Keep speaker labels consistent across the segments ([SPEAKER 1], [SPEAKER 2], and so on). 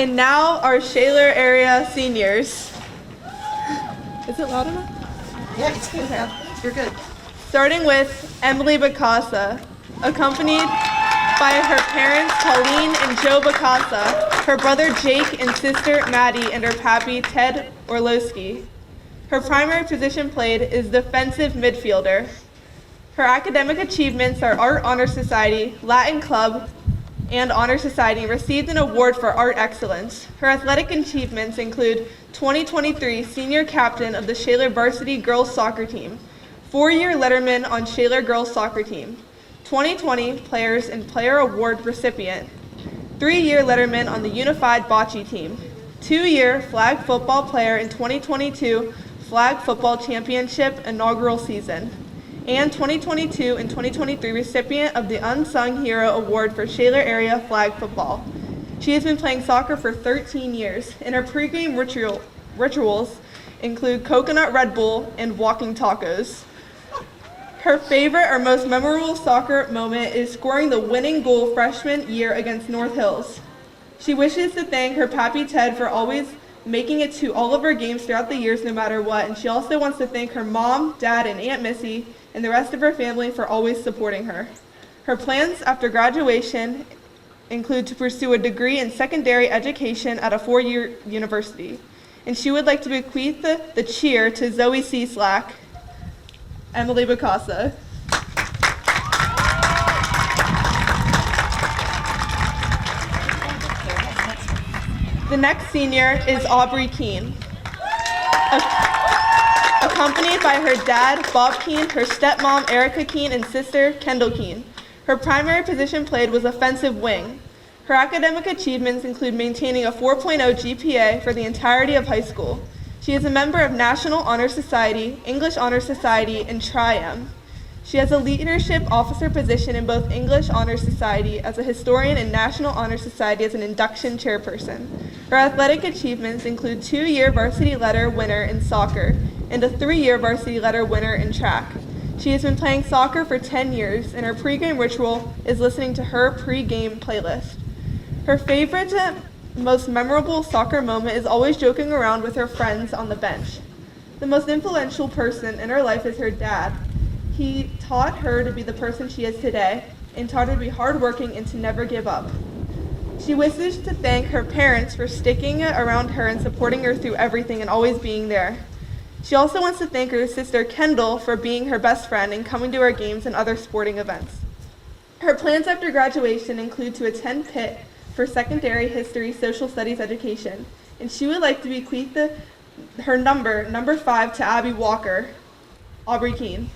[SPEAKER 1] And now our Shaler area seniors. Is it loud enough?
[SPEAKER 2] Yeah, it's good. Okay. You're good.
[SPEAKER 1] Starting with Emily Bacasa, accompanied by her parents Pauline and Joe Bacasa, her brother Jake and sister Maddie, and her pappy Ted Orlowski. Her primary position played is defensive midfielder. Her academic achievements are Art Honor Society, Latin Club, and Honor Society, and received an award for art excellence. Her athletic achievements include 2023 senior captain of the Shaler Varsity girls soccer team, 4-year letterman on Shaler girls soccer team, 2020 Players and Player Award recipient, 3-year letterman on the unified bocce team, 2-year flag football player in 2022 flag football championship inaugural season, and 2022 and 2023 recipient of the Unsung Hero Award for Shaler Area Flag Football. She has been playing soccer for 13 years, and her pregame rituals include coconut Red Bull and walking tacos. Her favorite or most memorable soccer moment is scoring the winning goal freshman year against North Hills. She wishes to thank her pappy Ted for always making it to all of her games throughout the years no matter what, and she also wants to thank her mom, dad, and Aunt Missy and the rest of her family for always supporting her. Her plans after graduation include to pursue a degree in secondary education at a 4-year university, and she would like to bequeath the cheer to Zoe C. Slack, Emily Bacasa. The next senior is Aubrey Keene. Accompanied by her dad, Bob Keene, her stepmom, Erica Keene, and sister, Kendall Keene. Her primary position played was offensive wing. Her academic achievements include maintaining a 4.0 GPA for the entirety of high school. She is a member of National Honor Society, English Honor Society, and Tri-M. She has a leadership officer position in both English Honor Society as a historian and National Honor Society as an induction chairperson. Her athletic achievements include 2-year varsity letter winner in soccer and a 3-year varsity letter winner in track. She has been playing soccer for 10 years, and her pregame ritual is listening to her pregame playlist. Her favorite most memorable soccer moment is always joking around with her friends on the bench. The most influential person in her life is her dad. He taught her to be the person she is today and taught her to be hardworking and to never give up. She wishes to thank her parents for sticking around her and supporting her through everything and always being there. She also wants to thank her sister Kendall for being her best friend and coming to her games and other sporting events. Her plans after graduation include to attend Pitt for secondary history social studies education, and she would like to bequeath her number 5 to Abby Walker, Aubrey Keene.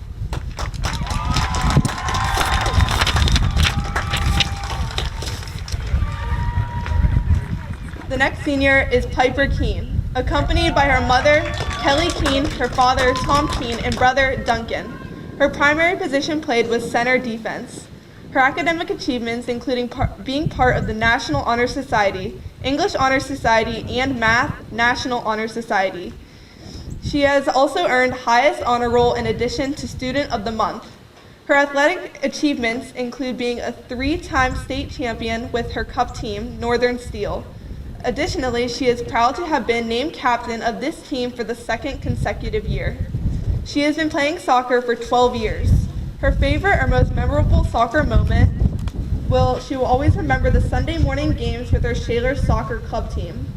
[SPEAKER 1] The next senior is Piper Keene, accompanied by her mother, Kelly Keene, her father, Tom Keene, and brother, Duncan. Her primary position played was center defense. Her academic achievements, including being part of the National Honor Society, English Honor Society, and Math National Honor Society. She has also earned highest honor roll in addition to Student of the Month. Her athletic achievements include being a 3-time state champion with her cup team, Northern Steel. Additionally, she is proud to have been named captain of this team for the 2nd consecutive year. She has been playing soccer for 12 years. Her favorite or most memorable soccer moment she will always remember the Sunday morning games with her Shaler soccer club team.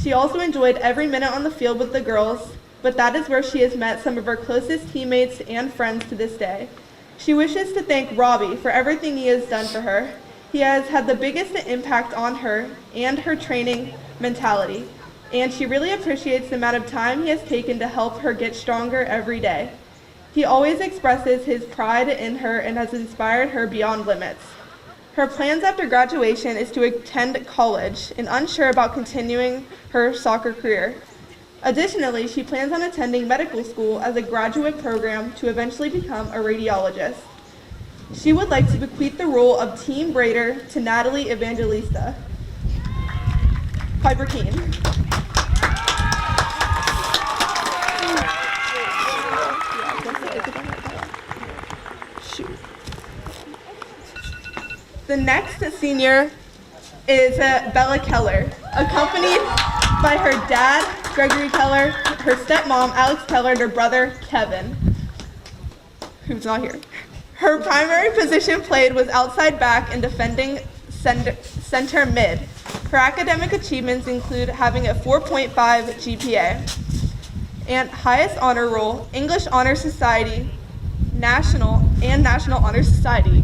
[SPEAKER 1] She also enjoyed every minute on the field with the girls, but that is where she has met some of her closest teammates and friends to this day. She wishes to thank Robbie for everything he has done for her. He has had the biggest impact on her and her training mentality, and she really appreciates the amount of time he has taken to help her get stronger every day. He always expresses his pride in her and has inspired her beyond limits. Her plans after graduation is to attend college and unsure about continuing her soccer career. Additionally, she plans on attending medical school as a graduate program to eventually become a radiologist. She would like to bequeath the role of team braider to Natalie Evangelista. Piper Keene. The next senior is Bella Keller, accompanied by her dad, Gregory Keller, her stepmom, Alex Keller, and her brother, Kevin, who's not here. Her primary position played was outside back and defending center mid. Her academic achievements include having a 4.5 GPA and highest honor roll, English Honor Society, National Honor Society.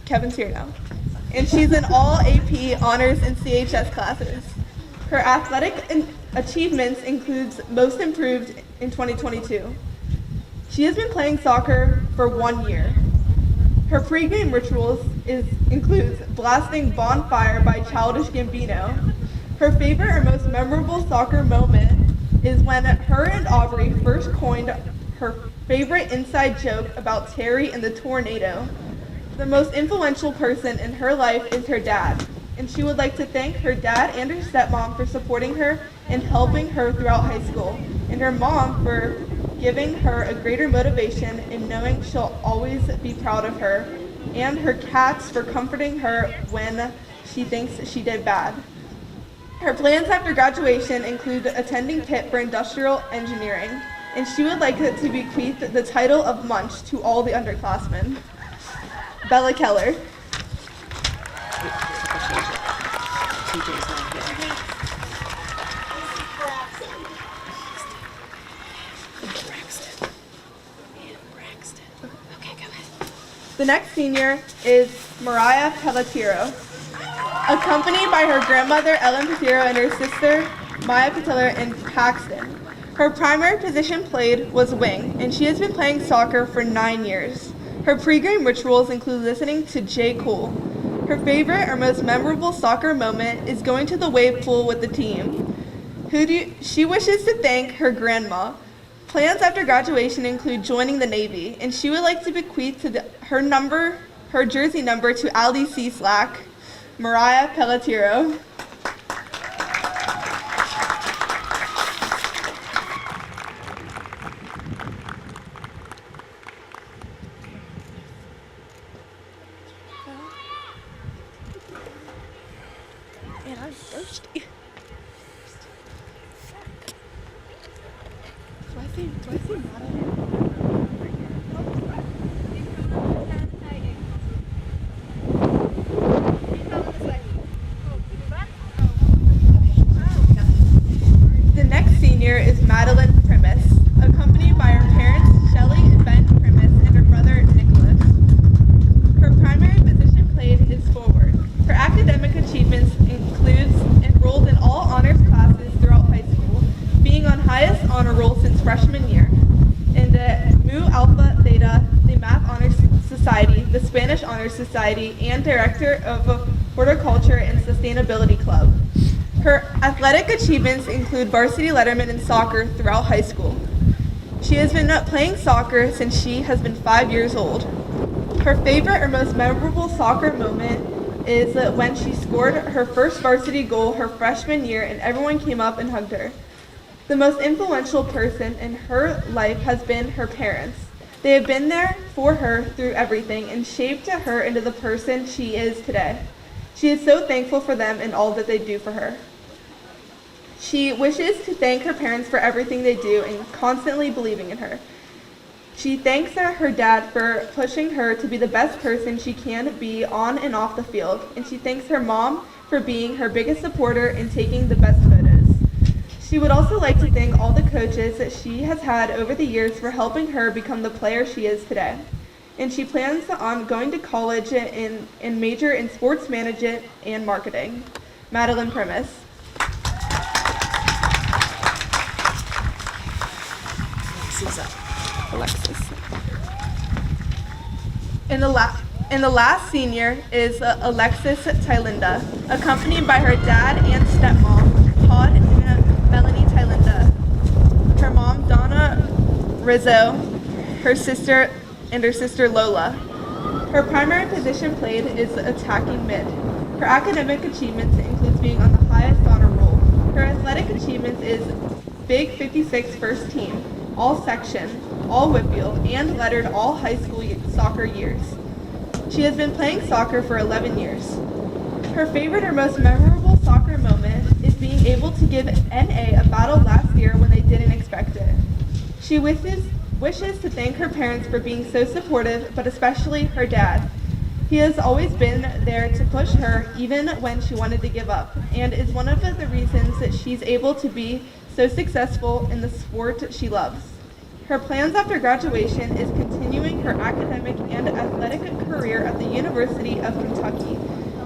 [SPEAKER 1] Kevin's here now. And she's in all AP honors and CHS classes. Her athletic achievements includes most improved in 2022. She has been playing soccer for 1 year. Her pregame rituals includes blasting Bonfire by Childish Gambino. Her favorite or most memorable soccer moment is when her and Aubrey first coined her favorite inside joke about Terry and the tornado. The most influential person in her life is her dad, and she would like to thank her dad and her stepmom for supporting her and helping her throughout high school, and her mom for giving her a greater motivation in knowing she'll always be proud of her, and her cats for comforting her when she thinks she did bad. Her plans after graduation include attending Pitt for industrial engineering, and she would like to bequeath the title of Munch to all the underclassmen. Bella Keller. The next senior is Mariah Pelletiero, accompanied by her grandmother Ellen Petero and her sister Maya Petiller in Paxton. Her primary position played was wing, and she has been playing soccer for 9 years. Her pregame rituals include listening to J. Cole. Her favorite or most memorable soccer moment is going to the wave pool with the team. She wishes to thank her grandma. Plans after graduation include joining the Navy, and she would like to bequeath her jersey number to Ali C. Slack. Mariah Pelletiero. Man, I'm thirsty. Do I see Madeline? The next senior is Madeline Primus, accompanied by her parents, Shelley and Ben Primus, and her brother, Nicholas. Her primary position played is forward. Her academic achievements includes enrolled in all honors classes throughout high school, being on highest honor roll since freshman year, in the Mu Alpha Theta, the Math Honors Society, the Spanish Honors Society, and director of a Horticulture and Sustainability Club. Her athletic achievements include varsity letterman in soccer throughout high school. She has been playing soccer since she has been 5 years old. Her favorite or most memorable soccer moment is when she scored her first varsity goal her freshman year and everyone came up and hugged her. The most influential person in her life has been her parents. They have been there for her through everything and shaped her into the person she is today. She is so thankful for them and all that they do for her. She wishes to thank her parents for everything they do and constantly believing in her. She thanks her dad for pushing her to be the best person she can be on and off the field, and she thanks her mom for being her biggest supporter and taking the best photos. She would also like to thank all the coaches that she has had over the years for helping her become the player she is today. And she plans on going to college and major in sports management and marketing. Madeline Primus. Alexis. And the last senior is Alexis Tylinda, accompanied by her dad and stepmom, Todd and Melanie Tylinda, her mom, Donna Rizzo, her sister Lola. Her primary position played is attacking mid. Her academic achievements includes being on the highest honor roll. Her athletic achievements is Big 56 first team, all section, all Whitfield, and lettered all high school soccer years. She has been playing soccer for 11 years. Her favorite or most memorable soccer moment able to give NA a battle last year when they didn't expect it. She wishes to thank her parents for being so supportive, but especially her dad. He has always been there to push her even when she wanted to give up, and is one of the reasons that she's able to be so successful in the sport she loves. Her plans after graduation is continuing her academic and athletic career at the University of Kentucky.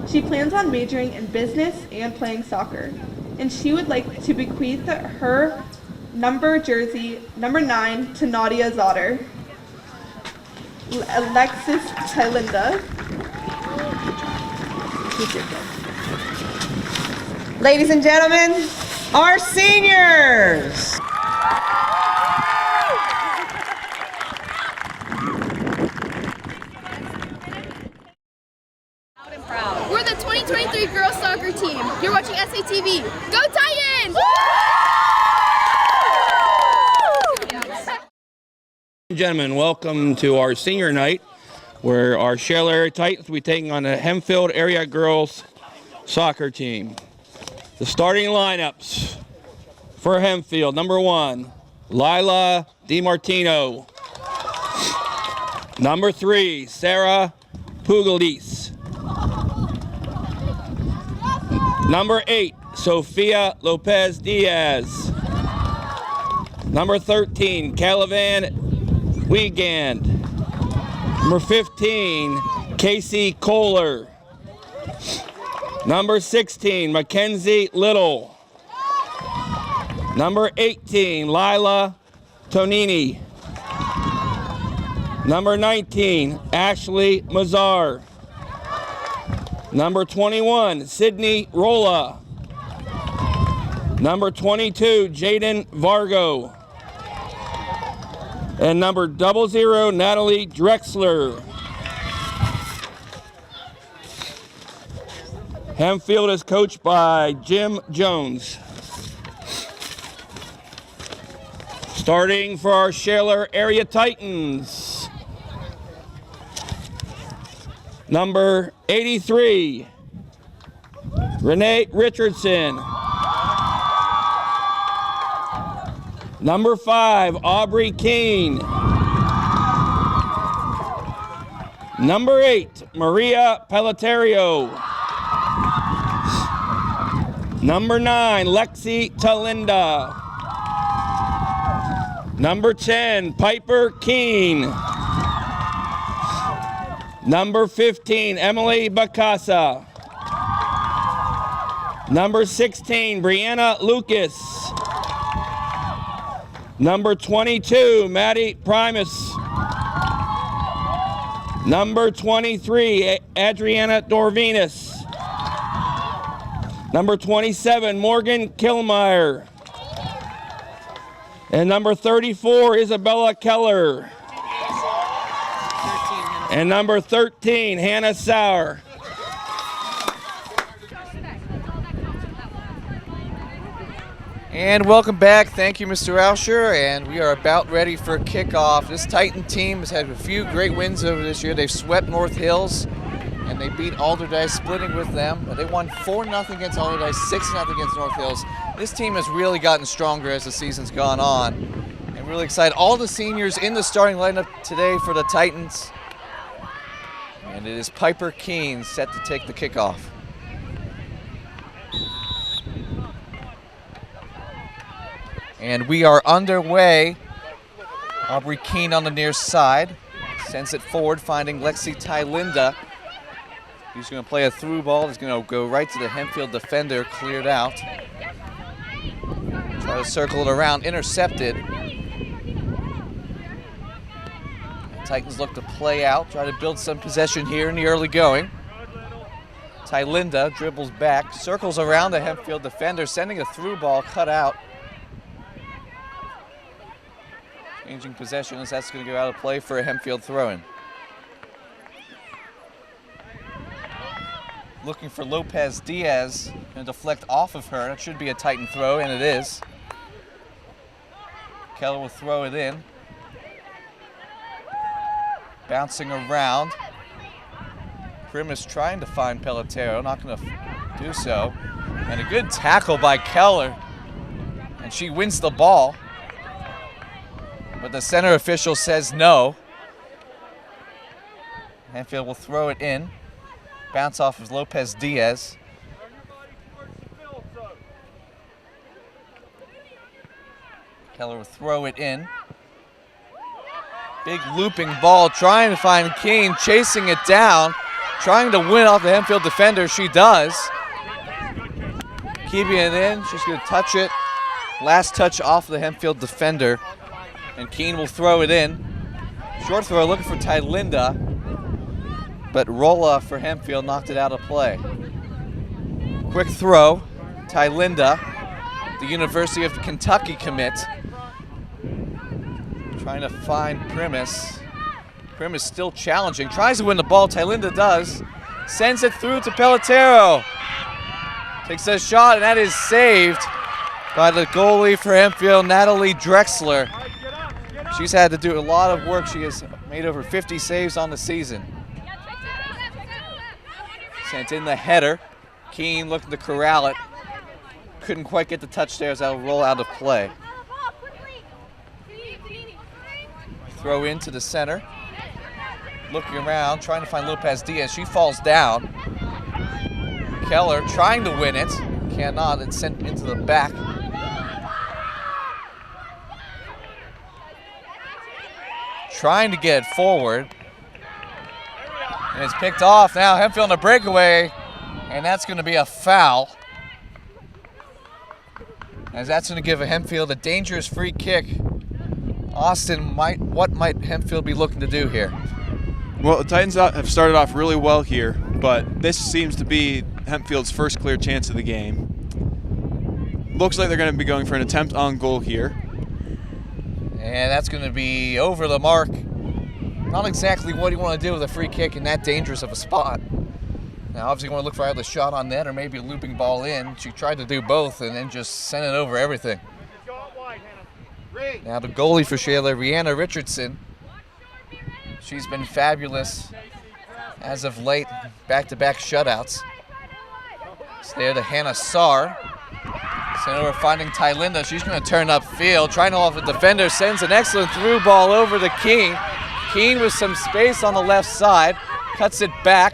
[SPEAKER 1] She plans on majoring in business and playing soccer, and she would like to bequeath her jersey, number 9, to Nadia's daughter, Alexis Tylinda.
[SPEAKER 2] Ladies and gentlemen, our seniors.
[SPEAKER 3] We're the 2023 girls soccer team. You're watching SATV. Go Titans!
[SPEAKER 4] Ladies and gentlemen, welcome to our senior night, where our Shell Area Titans will be taking on the Hempfield Area Girls Soccer Team. The starting lineups for Hempfield: number 1, Lila DiMartino. Number 3, Sarah Pugliese. Number 8, Sofia Lopez Diaz. Number 13, Calavan Wiegand. Number 15, Casey Kohler. Number 16, Mackenzie Little. Number 18, Lila Tonini. Number 19, Ashley Mazar. Number 21, Sydney Rolla. Number 22, Jaden Vargo. And number 00, Natalie Drexler. Hempfield is coached by Jim Jones. Starting for our Shaler Area Titans, number 83, Renee Richardson. Number 5, Aubrey Keene. Number 8, Maria Pelletario. Number 9, Lexi Talinda. Number 10, Piper Keene. Number 15, Emily Bacasa. Number 16, Brianna Lucas. Number 22, Maddie Primus. Number 23, Adriana Dorvinas. Number 27, Morgan Kilmeyer. And number 34, Isabella Keller. And number 13, Hannah Sauer.
[SPEAKER 5] And welcome back. Thank you, Mr. Rauscher. And we are about ready for kickoff. This Titan team has had a few great wins over this year. They've swept North Hills, and they beat Alderdice, splitting with them. But they won 4-0 against Alderdice, 6-0 against North Hills. This team has really gotten stronger as the season's gone on. I'm really excited. All the seniors in the starting lineup today for the Titans. And it is Piper Keene set to take the kickoff. And we are underway. Aubrey Keene on the near side. Sends it forward, finding Lexi Tylinda. He's going to play a through ball. He's going to go right to the Hempfield defender, cleared out. Try to circle it around, intercepted. Titans look to play out, try to build some possession here in the early going. Tylinda dribbles back, circles around the Hempfield defender, sending a through ball cut out. Changing possession as that's going to go out of play for a Hempfield throw-in. Looking for Lopez Diaz, going to deflect off of her. That should be a Titan throw, and it is. Keller will throw it in. Bouncing around. Prim is trying to find Pelletero, not going to do so. And a good tackle by Keller. And she wins the ball. But the center official says no. Hempfield will throw it in. Bounce off of Lopez Diaz. Keller will throw it in. Big looping ball, trying to find Keene, chasing it down, trying to win off the Hempfield defender. She does. Keeping it in, she's going to touch it. Last touch off the Hempfield defender. And Keene will throw it in. Short throw looking for Tylinda. But Rolla for Hempfield knocked it out of play. Quick throw, Tylinda, the University of Kentucky commit. Trying to find Primus. Primus still challenging, tries to win the ball, Tylinda does. Sends it through to Pelletero. Takes a shot and that is saved by the goalie for Hempfield, Natalie Drexler. She's had to do a lot of work. She has made over 50 saves on the season. Sent in the header. Keene looking to corral it. Couldn't quite get the touch there as that'll roll out of play. Throw into the center. Looking around, trying to find Lopez Diaz. She falls down. Keller trying to win it. Cannot. It's sent into the back. Trying to get it forward. And it's picked off now. Hempfield on a breakaway. And that's going to be a foul. As that's going to give Hempfield a dangerous free kick. Austin, what might Hempfield be looking to do here?
[SPEAKER 6] Well, the Titans have started off really well here, but this seems to be Hempfield's first clear chance of the game. Looks like they're going to be going for an attempt on goal here.
[SPEAKER 5] And that's going to be over the mark. Not exactly what you want to do with a free kick in that dangerous of a spot. Now, obviously, you want to look for either a shot on net or maybe a looping ball in. She tried to do both and then just sent it over everything. Now the goalie for Shaler, Rihanna Richardson. She's been fabulous as of late, back-to-back shutouts. It's there to Hannah Saar. Sent over finding Tylinda. She's going to turn upfield, trying to off the defender, sends an excellent through ball over to Keene. Keene with some space on the left side, cuts it back,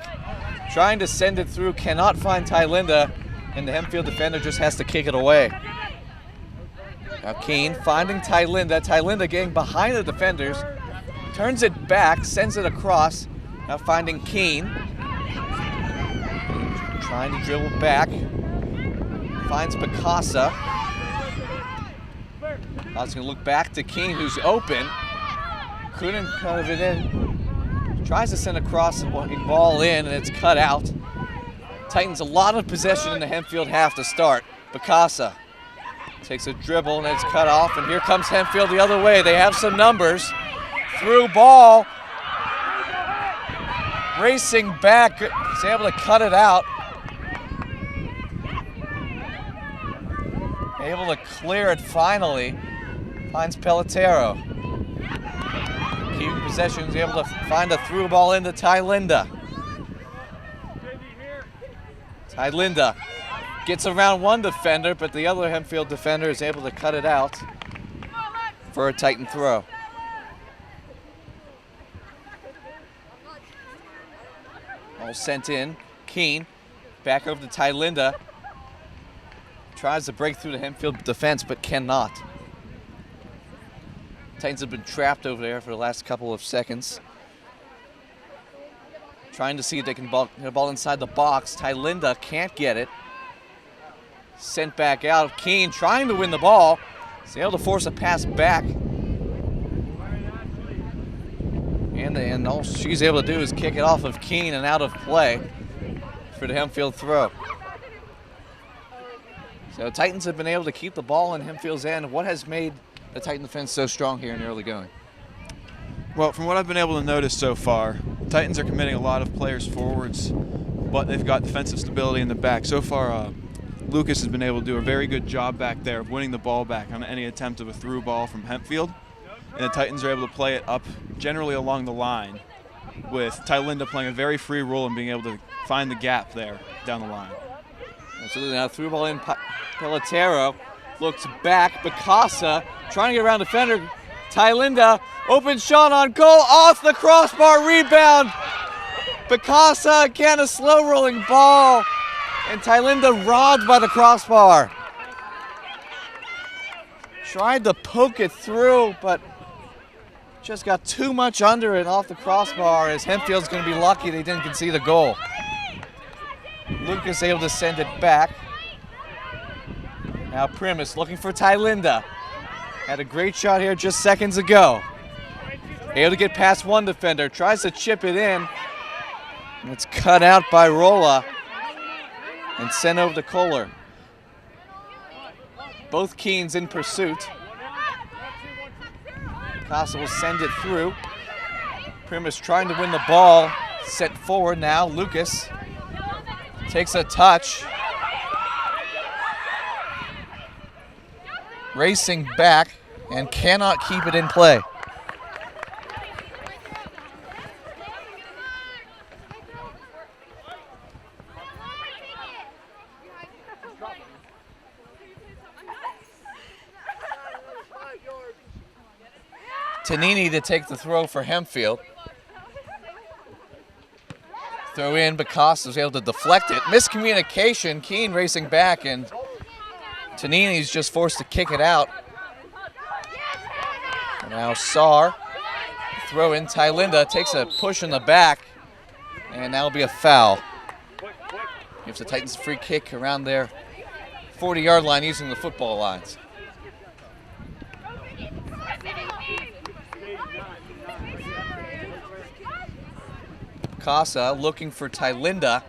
[SPEAKER 5] trying to send it through, cannot find Tylinda, and the Hempfield defender just has to kick it away. Now Keene finding Tylinda. Tylinda getting behind the defenders. Turns it back, sends it across. Now finding Keene. Trying to dribble back. Finds Picasa. Now it's going to look back to Keene, who's open. Couldn't cut it in. Tries to send across the ball in, and it's cut out. Titans a lot of possession in the Hempfield half to start. Picasa takes a dribble and it's cut off, and here comes Hempfield the other way. They have some numbers. Through ball. Racing back. He's able to cut it out. Able to clear it finally. Finds Pelletero. Keeping possession. He's able to find a through ball into Tylinda. Tylinda gets around one defender, but the other Hempfield defender is able to cut it out for a Titan throw. All sent in. Keene back over to Tylinda. Tries to break through the Hempfield defense, but cannot. Titans have been trapped over there for the last couple of seconds. Trying to see if they can get a ball inside the box. Tylinda can't get it. Sent back out. Keene trying to win the ball. He's able to force a pass back. And all she's able to do is kick it off of Keene and out of play for the Hempfield throw. So Titans have been able to keep the ball in Hempfield's end. What has made the Titan defense so strong here in the early going?
[SPEAKER 6] Well, from what I've been able to notice so far, Titans are committing a lot of players forwards, but they've got defensive stability in the back. So far, Lucas has been able to do a very good job back there of winning the ball back on any attempt of a through ball from Hempfield. And the Titans are able to play it up generally along the line, with Tylinda playing a very free role and being able to find the gap there down the line.
[SPEAKER 5] So now through ball in, Pelotero looks back, Bacasa trying to get around defender, Tylinda, open shot on goal, off the crossbar, rebound, Bacasa again, a slow rolling ball, and Tylinda robbed by the crossbar. Tried to poke it through, but just got too much under it off the crossbar, as Hempfield's going to be lucky they didn't concede a goal. Lucas able to send it back. Now Primus looking for Tylinda. Had a great shot here just seconds ago. Able to get past one defender, tries to chip it in. And it's cut out by Rolla and sent over to Kohler. Both Keens in pursuit. Casa will send it through. Primus trying to win the ball. Sent forward now. Lucas takes a touch. Racing back and cannot keep it in play. Tanini to take the throw for Hempfield. Throw in, Bacasa was able to deflect it. Miscommunication, Keene racing back, and Tanini's just forced to kick it out. And now Saar, throw in, Tylinda takes a push in the back, and that'll be a foul. Gives the Titans a free kick around their 40-yard line using the football lines. Casa looking for Tylinda,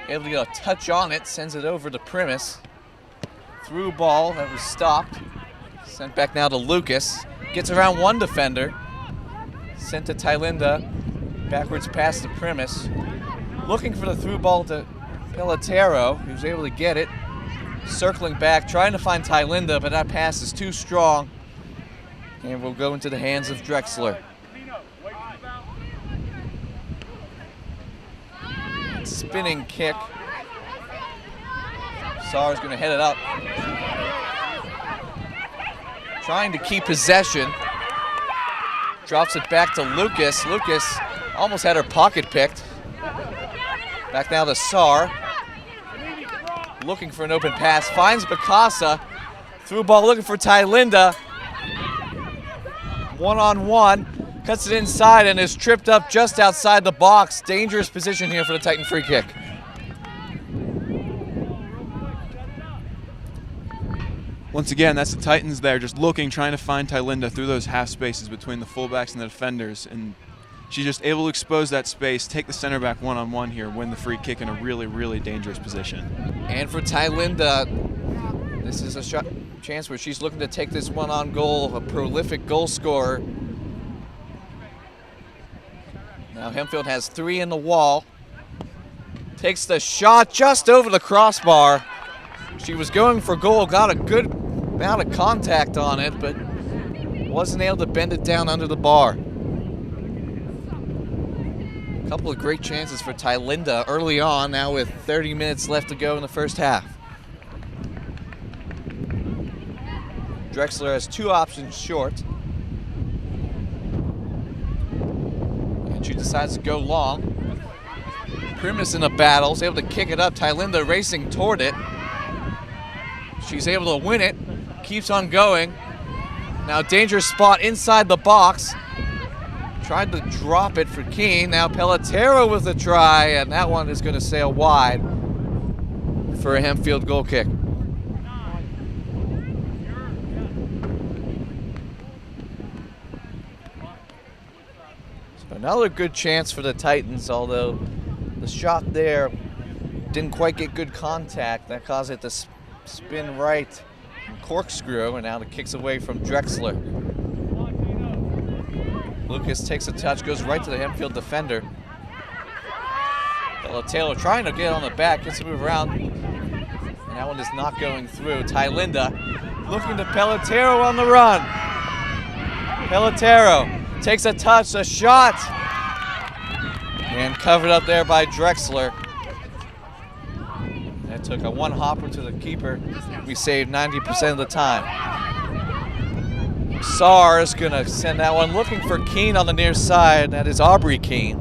[SPEAKER 5] able to get a touch on it, sends it over to Primus. Through ball that was stopped, sent back now to Lucas. Gets around one defender, sent to Tylinda, backwards pass to Primus. Looking for the through ball to Pelotero, who's able to get it. Circling back, trying to find Tylinda, but that pass is too strong. And will go into the hands of Drexler. Spinning kick. Saar's going to head it up. Trying to keep possession. Drops it back to Lucas. Lucas almost had her pocket picked. Back now to Saar. Looking for an open pass. Finds Bacasa. Through ball looking for Tylinda. One-on-one. Cuts it inside and is tripped up just outside the box. Dangerous position here for the Titan free kick.
[SPEAKER 6] Once again, that's the Titans there just looking, trying to find Tylinda through those half spaces between the fullbacks and the defenders. And she's just able to expose that space, take the center back one-on-one here, win the free kick in a really, really dangerous position. And for Tylinda, this is a chance where she's looking to take this one on goal, a prolific goal scorer. Now Hempfield has 3 in the wall. Takes the shot just over the crossbar. She was going for goal, got a good amount of contact on it, but wasn't able to bend it down under the bar. A couple of great chances for Tylinda early on, now with 30 minutes left to go in the first half. Drexler has 2 options short. She decides to go long. Primus in the battle, is able to kick it up. Tylinda racing toward it. She's able to win it. Keeps on going. Now dangerous spot inside the box. Tried to drop it for Keene. Now Pelotero with a try, and that one is going to sail wide for a Hempfield goal kick. Another good chance for the Titans, although the shot there didn't quite get good contact. That caused it to spin right and corkscrew, and now the kick's away from Drexler. Lucas takes a touch, goes right to the Hempfield defender. Taylor trying to get on the back, gets to move around, and that one is not going through. Tylinda looking to Pelotero on the run. Pelotero takes a touch, a shot, and covered up there by Drexler.
[SPEAKER 5] took a one hopper to the keeper. We saved 90% of the time. SAHS gonna send that one looking for Keene on the near side. That is Aubrey Keene.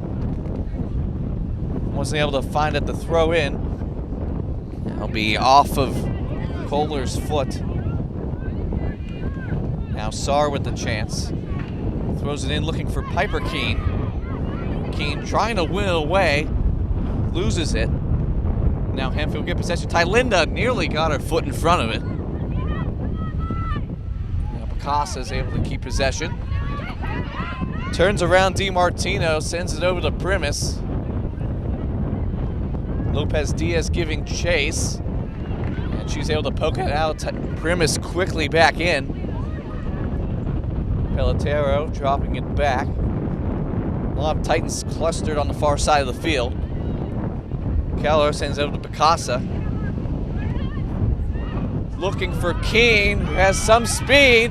[SPEAKER 5] Wasn't able to find it to throw in. That'll be off of Kohler's foot. Now SAHS with the chance. Throws it in looking for Piper Keene. Keene trying to win it away. Loses it. Now Hempfield get possession. Tylinda nearly got her foot in front of it. Now Picasso is able to keep possession. Turns around DiMartino, sends it over to Primus. Lopez Diaz giving chase. And she's able to poke it out. Primus quickly back in. Pelotero dropping it back. We'll have Titans clustered on the far side of the field. Keller sends it over to Picasso. Looking for Keene, who has some speed.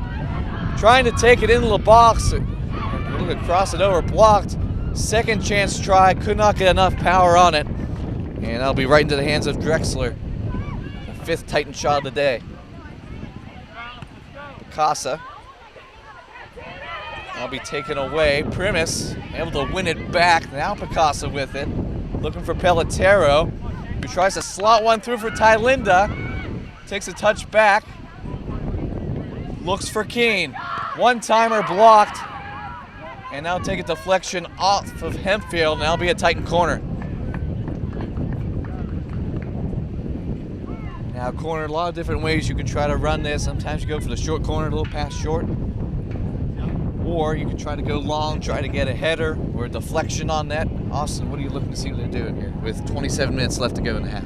[SPEAKER 5] Trying to take it into the box. Look across it over, blocked. Second chance try, could not get enough power on it. And that'll be right into the hands of Drexler. The 5th Titan shot of the day. Picasso. That'll be taken away. Primus able to win it back. Now Picasso with it. Looking for Pelotero, who tries to slot one through for Tylinda. Takes a touch back. Looks for Keene. One-timer blocked. And now take a deflection off of Hempfield. And that'll be a Titan corner. Now corner, a lot of different ways you can try to run this. Sometimes you go for the short corner, a little pass short. Or you can try to go long, try to get a header or a deflection on net. Austin, what are you looking to see what they're doing here with 27 minutes left to go in the half?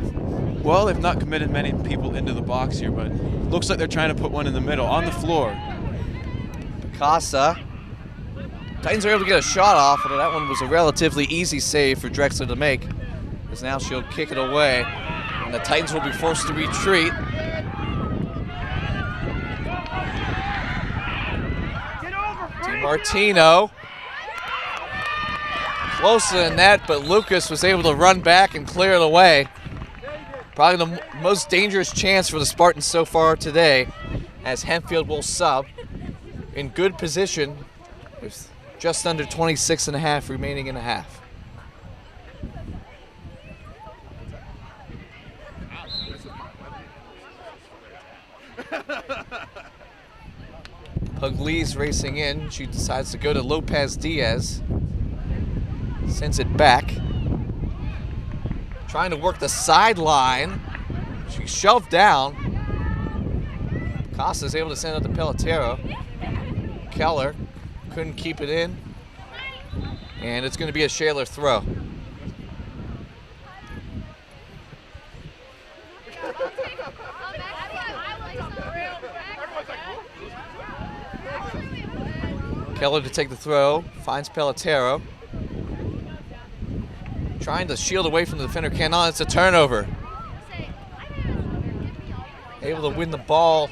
[SPEAKER 6] Well, they've not committed many people into the box here, but looks like they're trying to put one in the middle, on the floor.
[SPEAKER 5] Picasso. Titans are able to get a shot off, but that one was a relatively easy save for Drexler to make. Because now she'll kick it away, and the Titans will be forced to retreat. DiMartino. Closer than that, but Lucas was able to run back and clear it away. Probably the most dangerous chance for the Spartans so far today, as Hempfield will sub in good position with just under 26 and a half remaining in the half. Pugley's racing in. She decides to go to Lopez Diaz. Sends it back. Trying to work the sideline. She's shoved down. Costa's able to send it to Pelotero. Keller couldn't keep it in. And it's going to be a Shaler throw. Keller to take the throw, finds Pelotero. Trying to shield away from the defender, cannot, it's a turnover. Able to win the ball.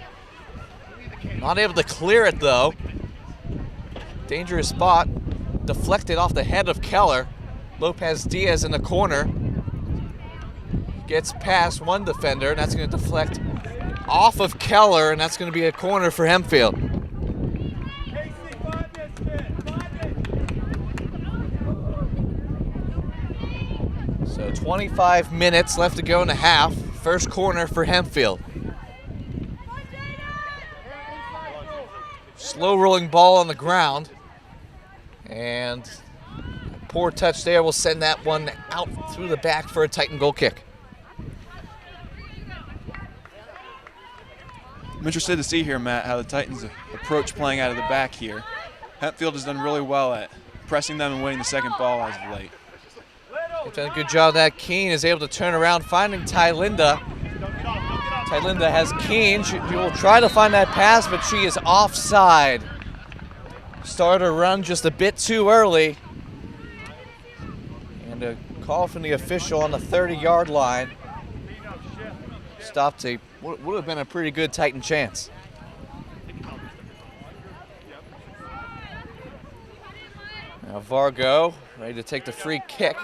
[SPEAKER 5] Not able to clear it though. Dangerous spot. Deflected off the head of Keller. Lopez Diaz in the corner. Gets past one defender, and that's going to deflect off of Keller, and that's going to be a corner for Hempfield. So 25 minutes left to go in the half. First corner for Hempfield. Slow rolling ball on the ground. And a poor touch there will send that one out through the back for a Titan goal kick.
[SPEAKER 6] I'm interested to see here, Matt, how the Titans approach playing out of the back here. Hempfield has done really well at pressing them and winning the second ball as of late.
[SPEAKER 5] They've done a good job of that. Keene is able to turn around, finding Tylinda. Tylinda has Keene. She will try to find that pass, but she is offside. Started her run just a bit too early. And a call from the official on the 30-yard line. Stopped a, would have been a pretty good Titan chance. Now Vargo ready to take the free kick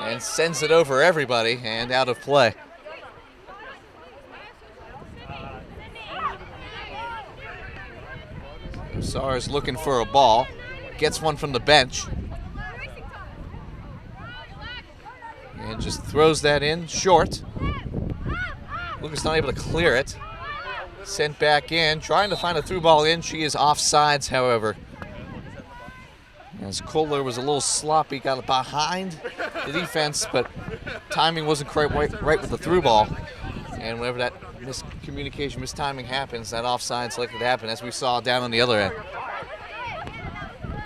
[SPEAKER 5] and sends it over everybody and out of play. SAHS looking for a ball. Gets one from the bench. And just throws that in short. Lucas not able to clear it. Sent back in, trying to find a through ball in. She is offsides, however. As Kohler was a little sloppy, got it behind the defense, but timing wasn't quite right with the through ball. And whenever that miscommunication, mistiming happens, that offside's likely to happen, as we saw down on the other end.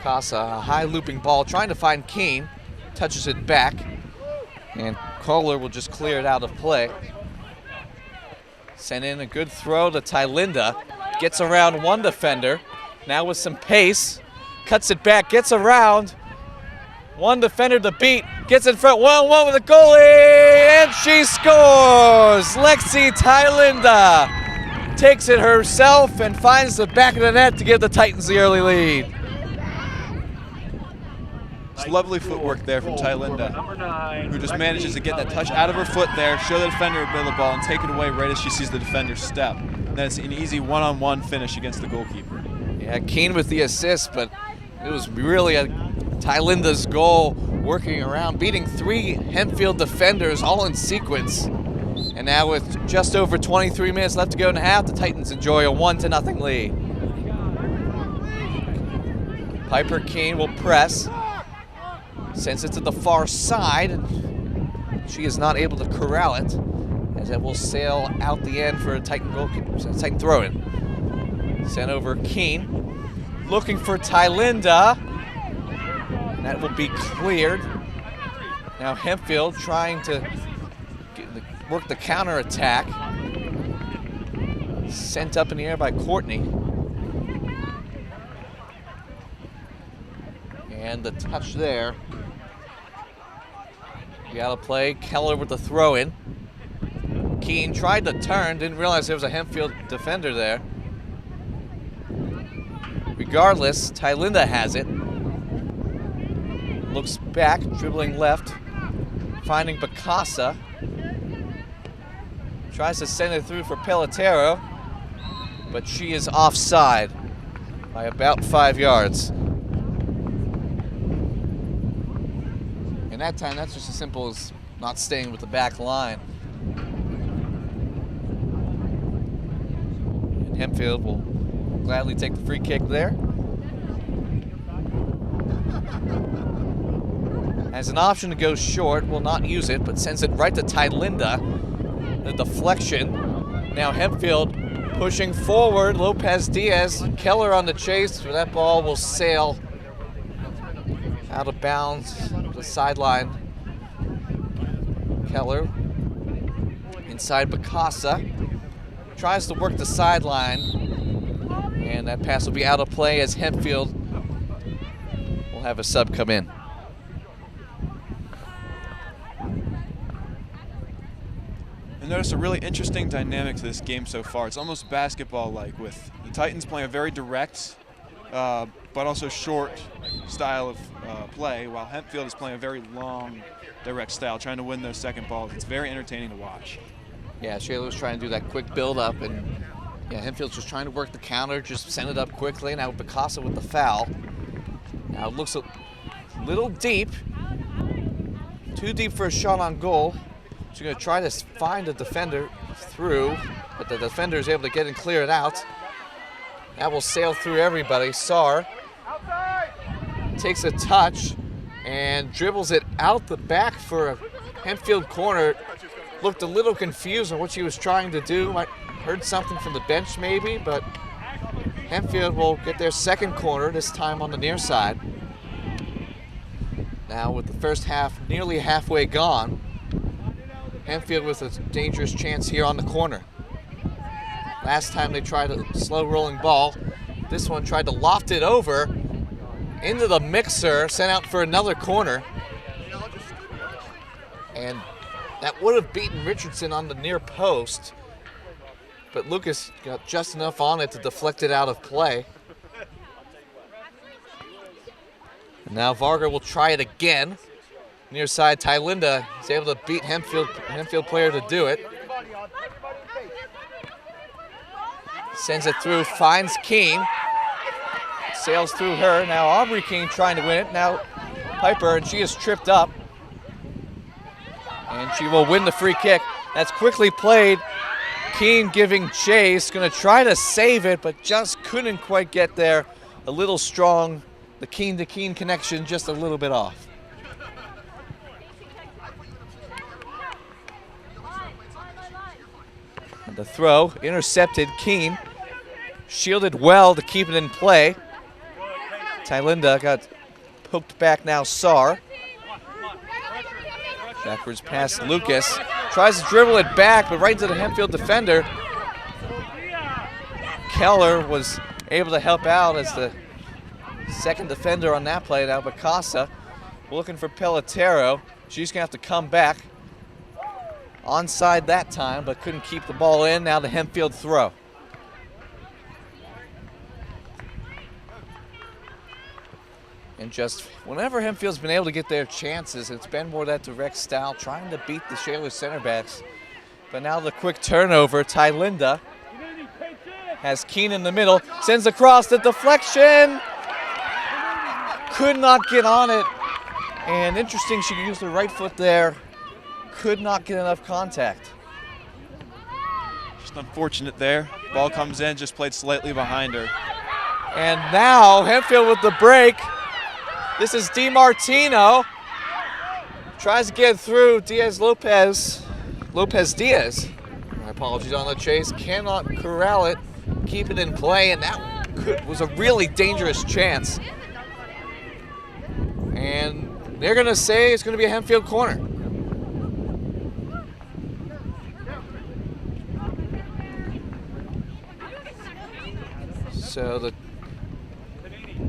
[SPEAKER 5] Casa, a high looping ball, trying to find Keene, touches it back, and Kohler will just clear it out of play. Sent in a good throw to Tylinda, gets around one defender, now with some pace, cuts it back, gets around, one defender to beat, gets in front, 1-1 with the goalie, and she scores! Lexi Tylinda takes it herself and finds the back of the net to give the Titans the early lead.
[SPEAKER 6] It's lovely footwork there from Tylinda, who just manages to get that touch out of her foot there, show the defender a bit of the ball, and take it away right as she sees the defender step. And then it's an easy one-on-one finish against the goalkeeper.
[SPEAKER 5] Yeah, Keene with the assist, but it was really Tylinda's goal, working around, beating 3 Hempfield defenders all in sequence. And now with just over 23 minutes left to go in the half, the Titans enjoy a 1-0 lead. Piper Keene will press. Sends it to the far side, and she is not able to corral it, as it will sail out the end for a Titan goalkeeper, Titan throw-in. Sent over Keene, looking for Tylinda. That will be cleared. Now Hempfield trying to work the counter-attack. Sent up in the air by Courtney. And the touch there. Out of play, Keller with the throw-in. Keene tried to turn, didn't realize there was a Hempfield defender there. Regardless, Tylinda has it. Looks back, dribbling left, finding Bacasa. Tries to send it through for Pelotero, but she is offside by about 5 yards. And that time, that's just as simple as not staying with the back line. And Hempfield will gladly take the free kick there. Has an option to go short, will not use it, but sends it right to Tylinda. The deflection. Now Hempfield pushing forward, Lopez Diaz, Keller on the chase, but that ball will sail out of bounds. The sideline. Keller inside Bacasa. Tries to work the sideline. And that pass will be out of play as Hempfield will have a sub come in.
[SPEAKER 6] I noticed a really interesting dynamic to this game so far. It's almost basketball-like, with the Titans playing a very direct but also short style of play, while Hempfield is playing a very long, direct style, trying to win those second balls. It's very entertaining to watch.
[SPEAKER 5] Yeah, Shayla was trying to do that quick build-up, and yeah, Hempfield's just trying to work the counter, just send it up quickly. Now Bacasa with the foul. Now it looks a little deep, too deep for a shot on goal. She's going to try to find a defender through, but the defender is able to get and clear it out. That will sail through everybody. Saar takes a touch and dribbles it out the back for a Hempfield corner. Looked a little confused on what she was trying to do. Might heard something from the bench maybe, but Hempfield will get their second corner, this time on the near side. Now with the first half nearly halfway gone, Hempfield with a dangerous chance here on the corner. Last time they tried a slow rolling ball. This one tried to loft it over into the mixer, sent out for another corner. And that would have beaten Richardson on the near post, but Lucas got just enough on it to deflect it out of play. And now Varga will try it again. Near side, Tylinda is able to beat Hempfield player to do it. Sends it through, finds Keene. sails through her. Now Aubrey Keene trying to win it. Now Piper, and she is tripped up. And she will win the free kick. That's quickly played. Keene giving chase, gonna try to save it, but just couldn't quite get there. A little strong. The Keene to Keene connection just a little bit off. And the throw, intercepted Keene. Shielded well to keep it in play. Tylinda got poked back now, Saar. Backwards pass Lucas. Tries to dribble it back, but right into the Hempfield defender. Keller was able to help out as the second defender on that play. Now Bacasa looking for Pelotero. She's gonna have to come back. Onside that time, but couldn't keep the ball in. Now the Hempfield throw. And just whenever Hempfield's been able to get their chances, it's been more that direct style, trying to beat the Shaler center backs. But now the quick turnover, Tylinda has Keene in the middle, sends across the deflection. Could not get on it. And interesting, she used the right foot there. Could not get enough contact.
[SPEAKER 6] Just unfortunate there. Ball comes in, just played slightly behind her.
[SPEAKER 5] And now Hempfield with the break. This is DiMartino. Tries to get through Lopez Diaz. My apologies on the chase. Cannot corral it, keep it in play, and that was a really dangerous chance. And they're gonna say it's gonna be a Hempfield corner. So the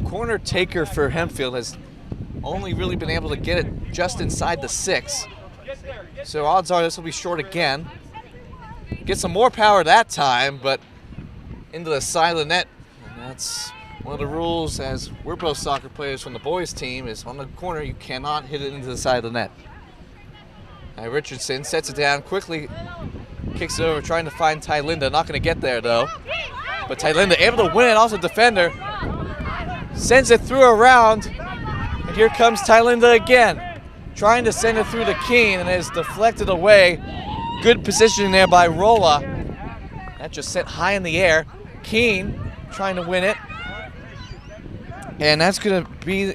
[SPEAKER 5] corner taker for Hempfield has only really been able to get it just inside the 6. So odds are this will be short again. Get some more power that time, but into the side of the net. And that's one of the rules, as we're both soccer players from the boys team, is on the corner you cannot hit it into the side of the net. Now Richardson sets it down quickly, kicks it over, trying to find Tylinda. Not going to get there though. But Tylinda able to win it off the defender. Sends it through around, and here comes Tylinda again. Trying to send it through to Keene, and it is deflected away. Good positioning there by Rolla. That just sent high in the air. Keene trying to win it. And that's going to be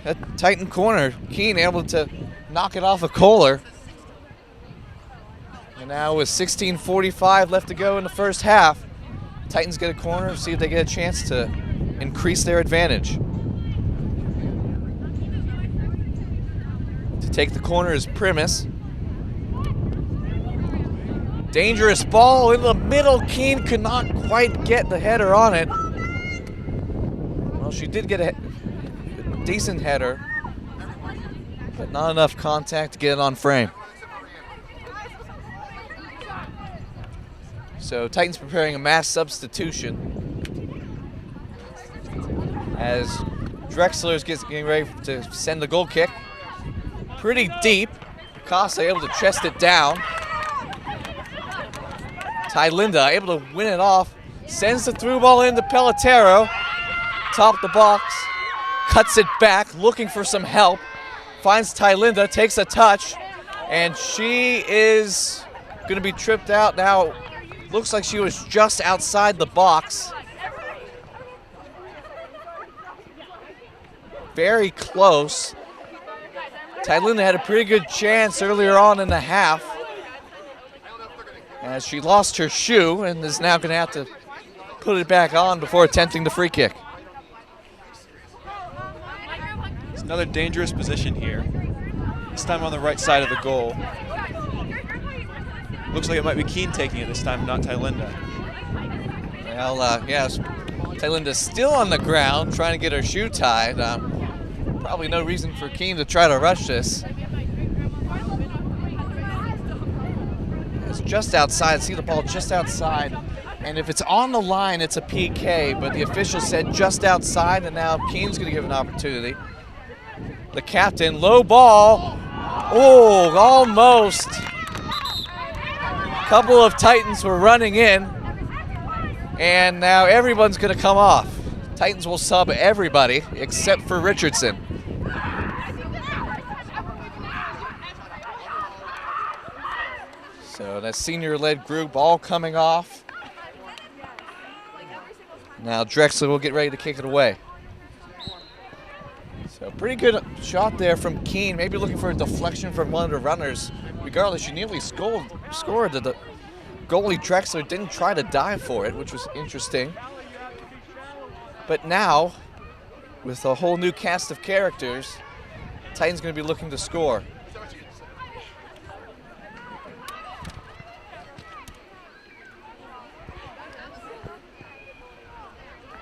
[SPEAKER 5] a Titan corner. Keene able to knock it off of Kohler. And now with 16:45 left to go in the first half, Titans get a corner, see if they get a chance to increase their advantage. To take the corner is Primus. Dangerous ball in the middle. Keene could not quite get the header on it. Well, she did get a decent header, but not enough contact to get it on frame. So Titans preparing a mass substitution as Drexler is getting ready to send the goal kick. Pretty deep. Casa able to chest it down. Tylinda able to win it off. Sends the through ball into Pelotero. Top the box. Cuts it back, looking for some help. Finds Tylinda, takes a touch, and she is going to be tripped out now. Looks like she was just outside the box. Very close. Tylinda had a pretty good chance earlier on in the half, as she lost her shoe and is now going to have to put it back on before attempting the free kick.
[SPEAKER 6] It's another dangerous position here. This time on the right side of the goal. Looks like it might be Keene taking it this time, not Tylinda.
[SPEAKER 5] Well, yes, Tylinda's still on the ground trying to get her shoe tied. Probably no reason for Keene to try to rush this. It's just outside. See the ball just outside. And if it's on the line, it's a PK, but the official said just outside, and now Keene's going to give an opportunity. The captain, low ball. Oh, almost. Couple of Titans were running in, and now everyone's going to come off. Titans will sub everybody except for Richardson. So that senior-led group all coming off. Now Drexler will get ready to kick it away. So pretty good shot there from Keene. Maybe looking for a deflection from one of the runners. Regardless, she nearly scored. The goalie Drexler didn't try to dive for it, which was interesting. But now, with a whole new cast of characters, Titans going to be looking to score.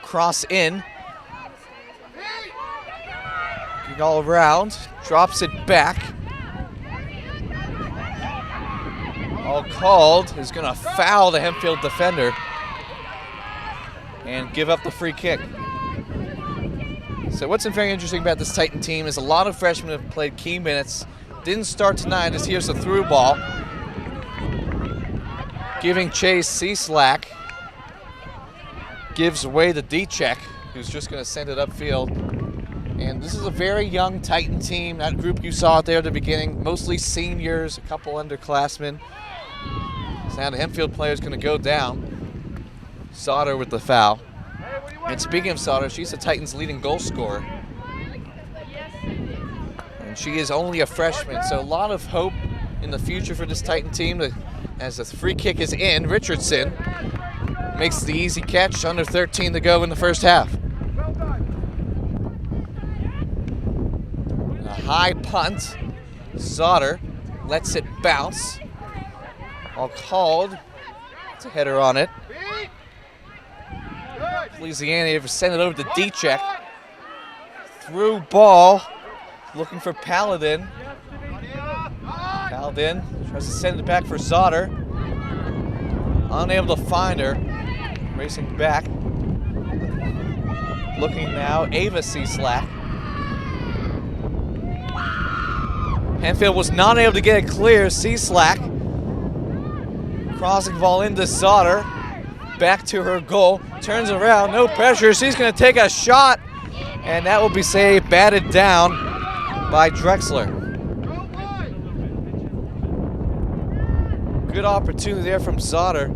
[SPEAKER 5] Cross in. Getting all around. Drops it back. All called. Is going to foul the Hempfield defender and give up the free kick. So what's very interesting about this Titan team is a lot of freshmen have played key minutes. Didn't start tonight as here's a through ball. Giving chase C-Slack. Gives away the D-check, who's just going to send it upfield. And this is a very young Titan team. That group you saw out there at the beginning, mostly seniors, a couple underclassmen. So now the Hempfield player is going to go down. Sauter with the foul. And speaking of Sauter, she's the Titans' leading goal scorer. And she is only a freshman, so a lot of hope in the future for this Titan team. As the free kick is in, Richardson makes the easy catch, under 13 to go in the first half. A high punt. Sauter lets it bounce. All called. It's a header on it. Louisiana sent it over to D-check. Through ball. Looking for Paladin. Paladin tries to send it back for Sauter. Unable to find her. Racing back. Looking now, Ava C-Slack. Hempfield was not able to get it clear. C-Slack. Crossing ball into Sauter. Back to her goal. Turns around, no pressure. She's going to take a shot. And that will be saved, batted down by Drexler. Good opportunity there from Sauter.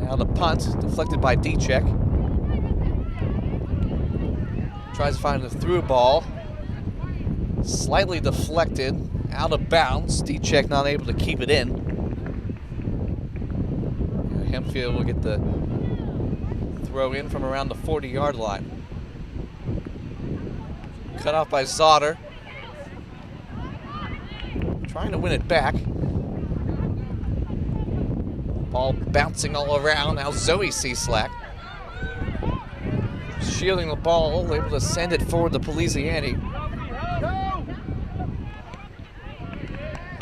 [SPEAKER 5] Now the punt, deflected by D-check. Tries to find the through ball. Slightly deflected, out of bounds. D-check not able to keep it in. Hempfield will get the throw in from around the 40-yard line. Cut off by Sauter. Trying to win it back. Ball bouncing all around. Now Zoe C-Slack. Shielding the ball, able to send it forward to Polizziani.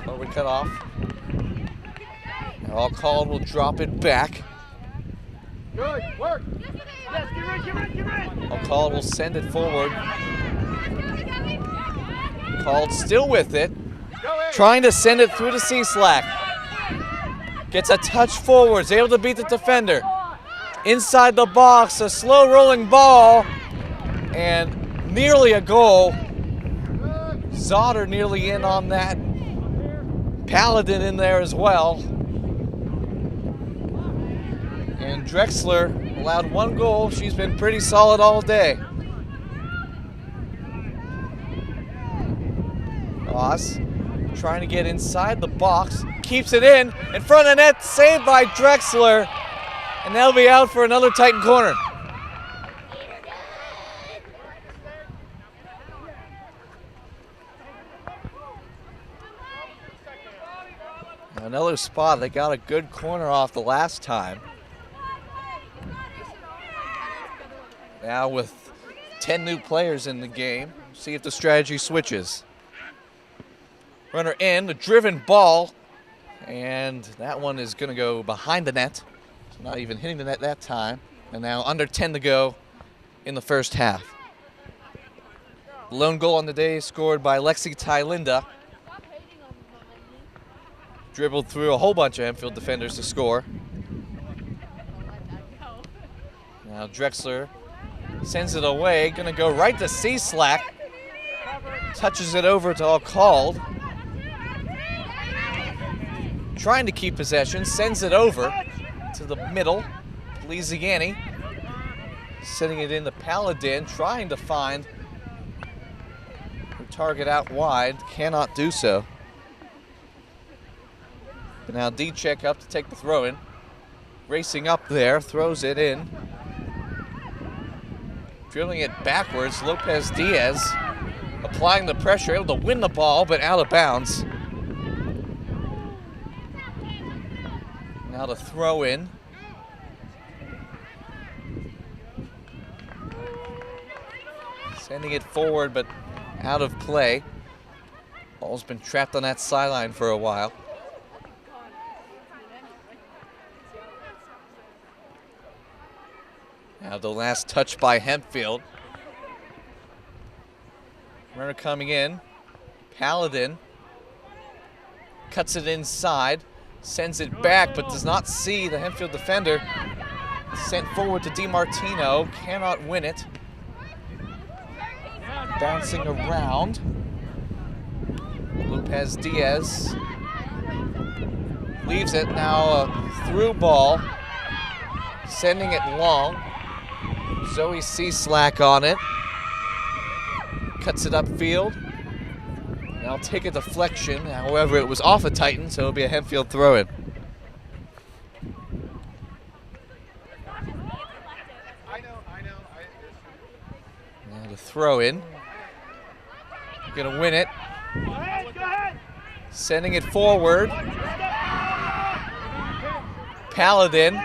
[SPEAKER 5] Forward cut off. Now all called will drop it back.
[SPEAKER 7] Good work. Yes, get in.
[SPEAKER 5] All called will send it forward. Called still with it. Trying to send it through to C-Slack. Gets a touch forward, is able to beat the defender. Inside the box, a slow rolling ball, and nearly a goal. Sauter nearly in on that. Paladin in there as well. And Drexler allowed one goal. She's been pretty solid all day. Ross trying to get inside the box. Keeps it in front of net, saved by Drexler. And they'll be out for another Titan corner. Another spot. They got a good corner off the last time. Now with 10 new players in the game, see if the strategy switches. Runner in, a driven ball, and that one is going to go behind the net. So not even hitting the net that time. And now under 10 to go in the first half. The lone goal on the day scored by Lexi Tylinda. Dribbled through a whole bunch of Hempfield defenders to score. Now Drexler sends it away, gonna go right to C-Slack. Touches it over to all called. Trying to keep possession, sends it over to the middle. Lisiani sending it in to Paladin, trying to find her target out wide, cannot do so. But now D-check up to take the throw in. Racing up there, throws it in. Drilling it backwards, Lopez Diaz applying the pressure, able to win the ball, but out of bounds. Now to throw in. Sending it forward, but out of play. Ball's been trapped on that sideline for a while. Now the last touch by Hempfield. Runner coming in. Paladin cuts it inside, sends it back, but does not see the Hempfield defender. Sent forward to DiMartino, cannot win it. Bouncing around. Lopez Diaz leaves it, now a through ball. Sending it long. Zoe C-Slack on it. Cuts it upfield. Now take a deflection. However, it was off a Titan, so it'll be a Hempfield throw-in. Now the throw-in. Gonna win it. Sending it forward. Paladin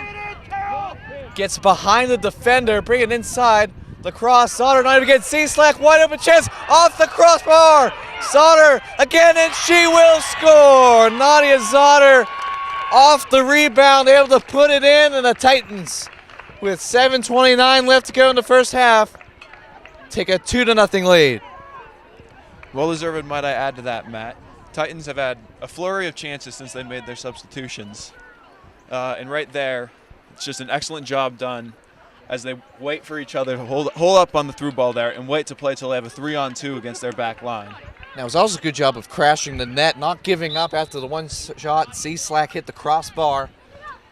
[SPEAKER 5] gets behind the defender, bring it inside. The cross, Sauter not even gets C-Slack, wide open chance, off the crossbar. Sauter again, and she will score. Nadia Sauter off the rebound, able to put it in, and the Titans, with 7:29 left to go in the first half, take a 2-0 lead.
[SPEAKER 6] Well deserved, might I add to that, Matt. Titans have had a flurry of chances since they made their substitutions. And right there, it's just an excellent job done as they wait for each other to hold up on the through ball there and wait to play till they have a 3-on-2 against their back line.
[SPEAKER 5] Now, it was also a good job of crashing the net, not giving up after the one shot. C-Slack hit the crossbar,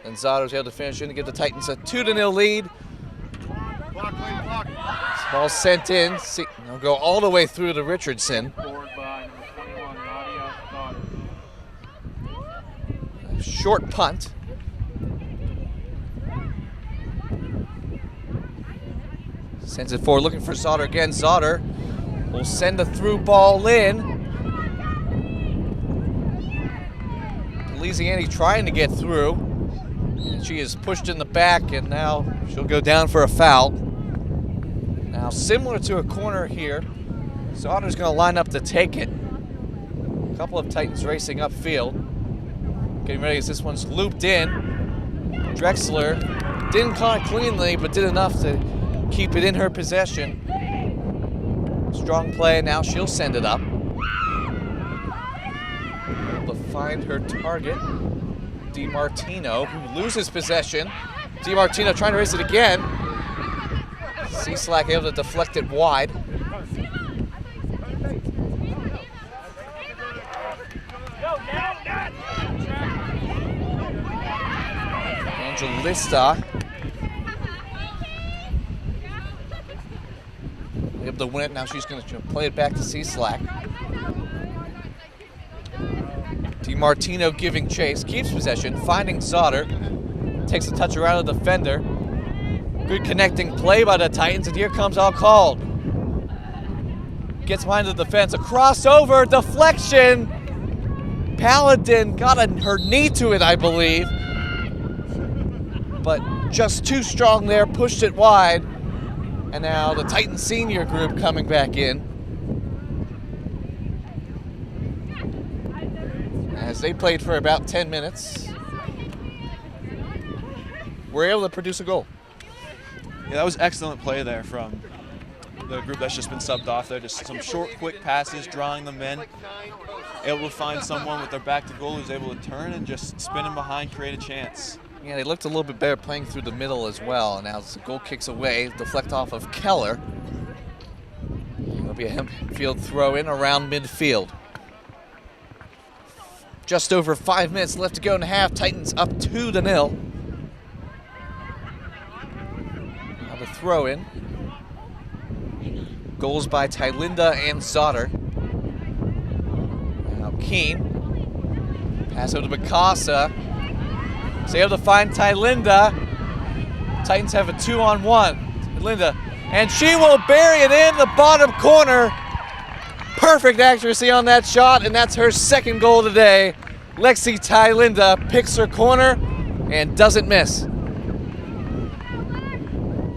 [SPEAKER 5] and Zotto was able to finish in to give the Titans a 2-0 lead. Ball sent in. They'll go all the way through to Richardson. A short punt. Sends it forward, looking for Zotter again. Zotter will send the through ball in. Lisiani trying to get through. And she is pushed in the back, and now she'll go down for a foul. Now, similar to a corner here, Zotter's going to line up to take it. A couple of Titans racing upfield. Getting ready as this one's looped in. Drexler didn't caught it cleanly, but did enough to keep it in her possession. Strong play, now she'll send it up. Able to find her target, DiMartino, who loses possession. DiMartino trying to race it again. C-Slack able to deflect it wide. Angelista able to win it. Now she's going to play it back to C-Slack. DiMartino giving chase, keeps possession, finding Zotter. Takes a touch around the defender. Good connecting play by the Titans, and here comes all called. Gets behind the defense, a crossover, deflection. Paladin got her knee to it, I believe. But just too strong there, pushed it wide. And now the Titan senior group coming back in. As they played for about 10 minutes, were able to produce a goal.
[SPEAKER 6] Yeah, that was excellent play there from the group that's just been subbed off there. Just some short, quick passes, drawing them in. Able to find someone with their back to goal who's able to turn and just spin in behind, create a chance.
[SPEAKER 5] Yeah, they looked a little bit better playing through the middle as well. And now as the goal kicks away, deflect off of Keller. It'll be a Hempfield throw in around midfield. Just over 5 minutes left to go in the half. Titans up 2-0. Now the throw in. Goals by Tylinda and Zotter. Now Keene. Pass over to Bacasa. So able to find Tylinda. Titans have a 2-on-1. Tylinda. And she will bury it in the bottom corner. Perfect accuracy on that shot, and that's her second goal today. Lexi Tylinda picks her corner and doesn't miss.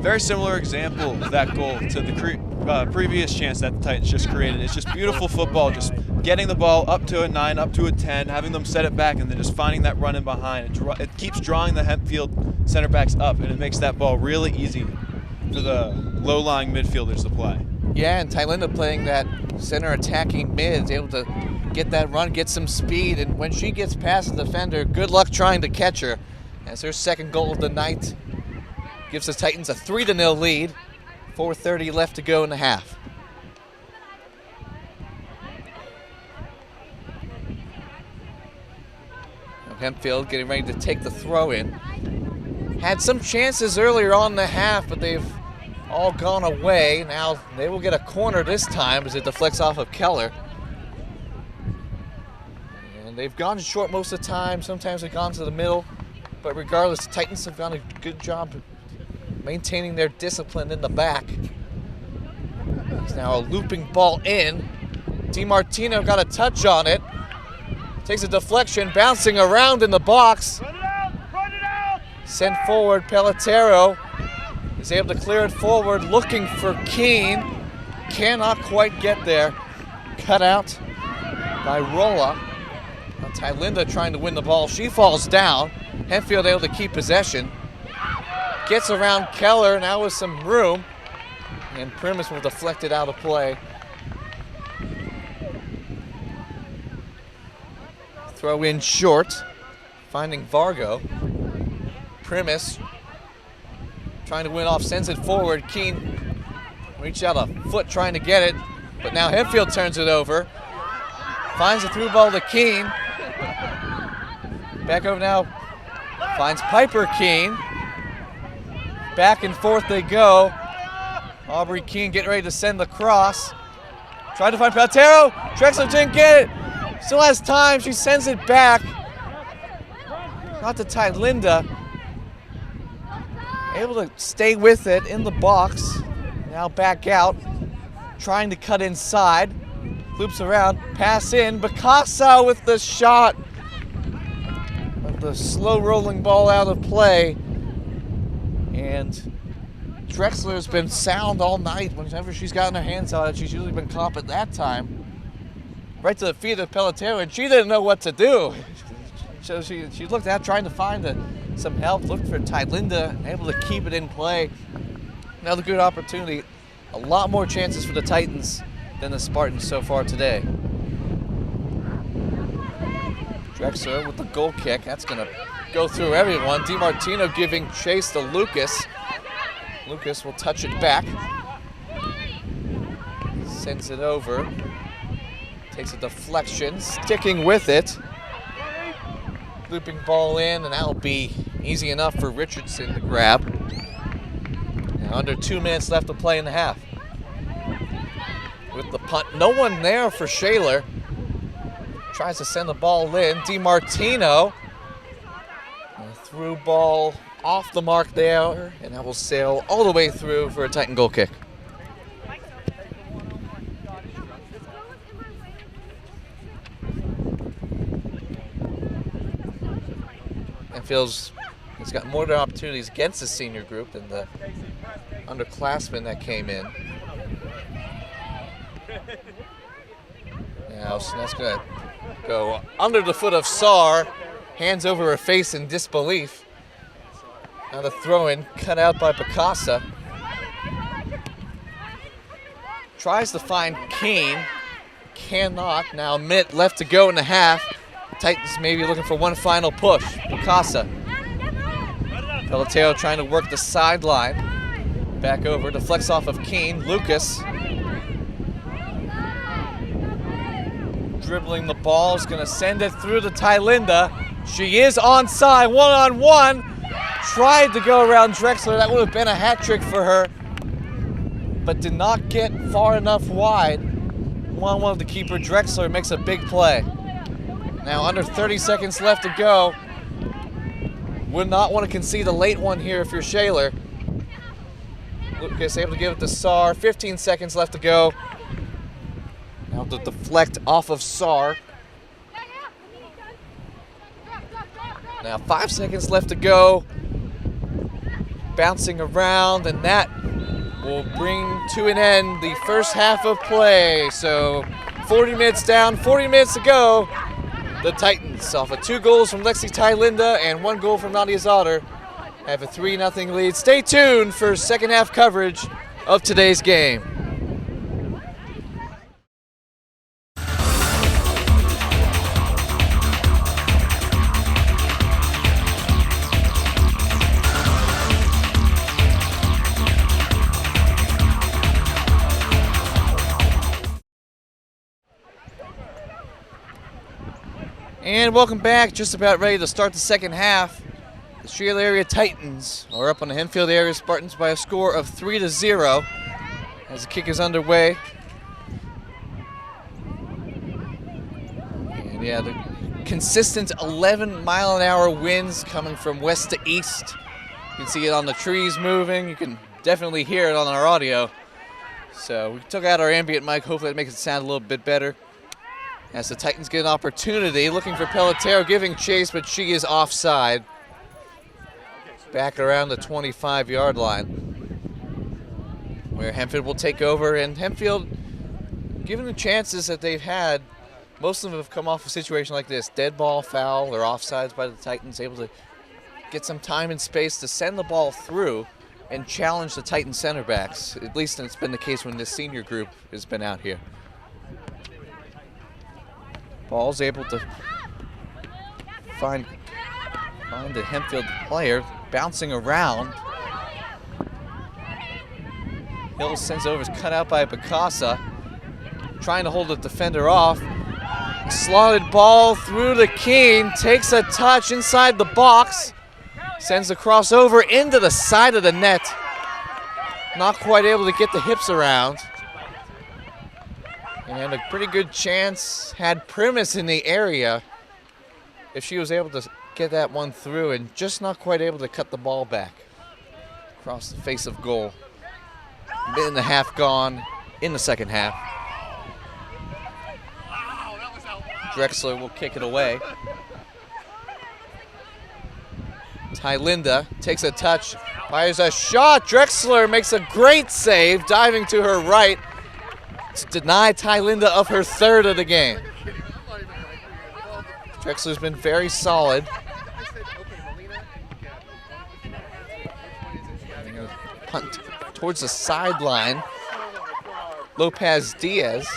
[SPEAKER 6] Very similar example of that goal to the previous chance that the Titans just created. It's just beautiful football, just getting the ball up to a 9, up to a 10, having them set it back, and then just finding that run in behind. It keeps drawing the Hempfield center backs up, and it makes that ball really easy for the low-lying midfielders to play.
[SPEAKER 5] Yeah, and Tylinda playing that center attacking mid is able to get that run, get some speed, and when she gets past the defender, good luck trying to catch her. That's her second goal of the night. Gives the Titans a 3-0 lead. 4:30 left to go in the half. Hempfield getting ready to take the throw in. Had some chances earlier on in the half, but they've all gone away. Now they will get a corner this time as it deflects off of Keller. And they've gone short most of the time. Sometimes they've gone to the middle. But regardless, the Titans have done a good job maintaining their discipline in the back. It's now a looping ball in. DiMartino got a touch on it. Takes a deflection, bouncing around in the box. Sent forward, Pelletero is able to clear it forward, looking for Keene. Cannot quite get there. Cut out by Rolla. Now Tylinda trying to win the ball. She falls down. Hempfield able to keep possession. Gets around Keller, now with some room. And Primus will deflect it out of play. Throw in short, finding Vargo. Primus trying to win off, sends it forward. Keene reached out a foot trying to get it, but now Hempfield turns it over. Finds a through ball to Keene. Back over now, finds Piper Keene. Back and forth they go. Aubrey Keene getting ready to send the cross. Tried to find Pelletero. Drexler didn't get it. Still has time. She sends it back. Not to Tylinda. Able to stay with it in the box. Now back out. Trying to cut inside. Loops around. Pass in. Bacasa with the shot. But the slow rolling ball out of play. And Drexler's been sound all night. Whenever she's gotten her hands on it, she's usually been caught at that time. Right to the feet of Pelletero, and she didn't know what to do. So she looked out trying to find some help, looked for Tylinda, able to keep it in play. Another good opportunity. A lot more chances for the Titans than the Spartans so far today. Drexler with the goal kick. That's going to go through everyone. DiMartino giving chase to Lucas. Lucas will touch it back. Sends it over. Takes a deflection, sticking with it. Looping ball in, and that'll be easy enough for Richardson to grab. Now under 2 minutes left to play in the half. With the punt, no one there for Shaler. Tries to send the ball in. DiMartino. A through ball off the mark there, and that will sail all the way through for a Titan goal kick. Hempfield's has got more opportunities against the senior group than the underclassmen that came in. Now that's going to go under the foot of Saar, hands over her face in disbelief. Now the throw-in cut out by Bacasa. Tries to find Keene, cannot. Now a minute left to go in the half. Titans maybe looking for one final push. Bacasa Pelletier trying to work the sideline. Back over, deflects off of Keene. Lucas dribbling the ball, is going to send it through to Tylinda. She is onside, one-on-one. Tried to go around Drexler. That would have been a hat trick for her, but did not get far enough wide. One of the keeper, Drexler, makes a big play. Now under 30 seconds left to go. Would not want to concede a late one here if you're Shaler. Lucas able to give it to Saar. 15 seconds left to go. Now to deflect off of Saar. Now 5 seconds left to go. Bouncing around, and that will bring to an end the first half of play. So 40 minutes down, 40 minutes to go. The Titans, off of 2 goals from Lexi Tylinda and 1 goal from Nadia Zotter, have a 3-0 lead. Stay tuned for second half coverage of today's game. And welcome back, just about ready to start the second half. The Shaler area Titans are up on the Hempfield area Spartans by a score of 3-0 as the kick is underway. And yeah, the consistent 11-mile-an-hour winds coming from west to east. You can see it on the trees moving. You can definitely hear it on our audio. So we took out our ambient mic. Hopefully that makes it sound a little bit better. As the Titans get an opportunity, looking for Pelletier, giving chase, but she is offside. Back around the 25-yard line, where Hempfield will take over. And Hempfield, given the chances that they've had, most of them have come off a situation like this. Dead ball, foul, or offsides by the Titans, able to get some time and space to send the ball through and challenge the Titans center backs. At least it's been the case when this senior group has been out here. Ball's able to find the Hempfield player, bouncing around. Hill sends over, is cut out by Bacasa, trying to hold the defender off. Slotted ball through to Keene, takes a touch inside the box, sends the crossover into the side of the net. Not quite able to get the hips around. And a pretty good chance had Primus in the area if she was able to get that one through, and just not quite able to cut the ball back across the face of goal. Minute and a half gone in the second half. Drexler will kick it away. Tylinda takes a touch, fires a shot. Drexler makes a great save, diving to her right to deny Tylinda of her third of the game. Drexler's been very solid. Punt towards the sideline. Lopez Diaz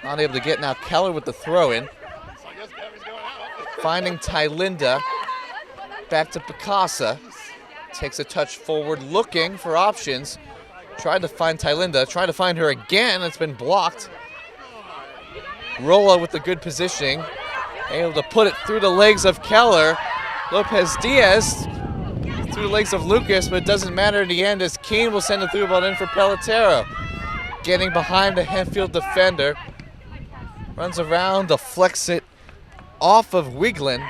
[SPEAKER 5] not able to get. Now Keller with the throw in. Finding Tylinda. Back to Picasa. Takes a touch forward, looking for options. Tried to find Tylinda, tried to find her again. It's been blocked. Rolla with the good positioning. Able to put it through the legs of Keller. Lopez Diaz through the legs of Lucas, but it doesn't matter in the end as Keene will send a through ball in for Pelletier. Getting behind the Hempfield defender. Runs around, deflects it off of Wigland.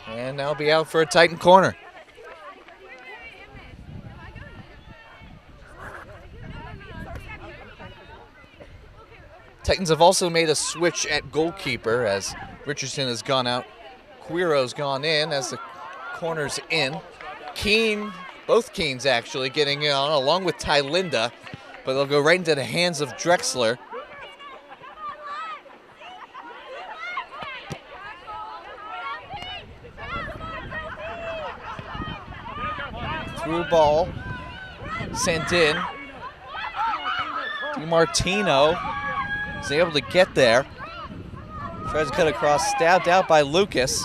[SPEAKER 5] And now be out for a Titan corner. Titans have also made a switch at goalkeeper as Richardson has gone out. Quiro's gone in as the corner's in. Keene, both Keenes actually getting in on along with Tylinda, but they'll go right into the hands of Drexler. Through ball, sent in. DiMartino is able to get there. Tries to cut across, stabbed out by Lucas.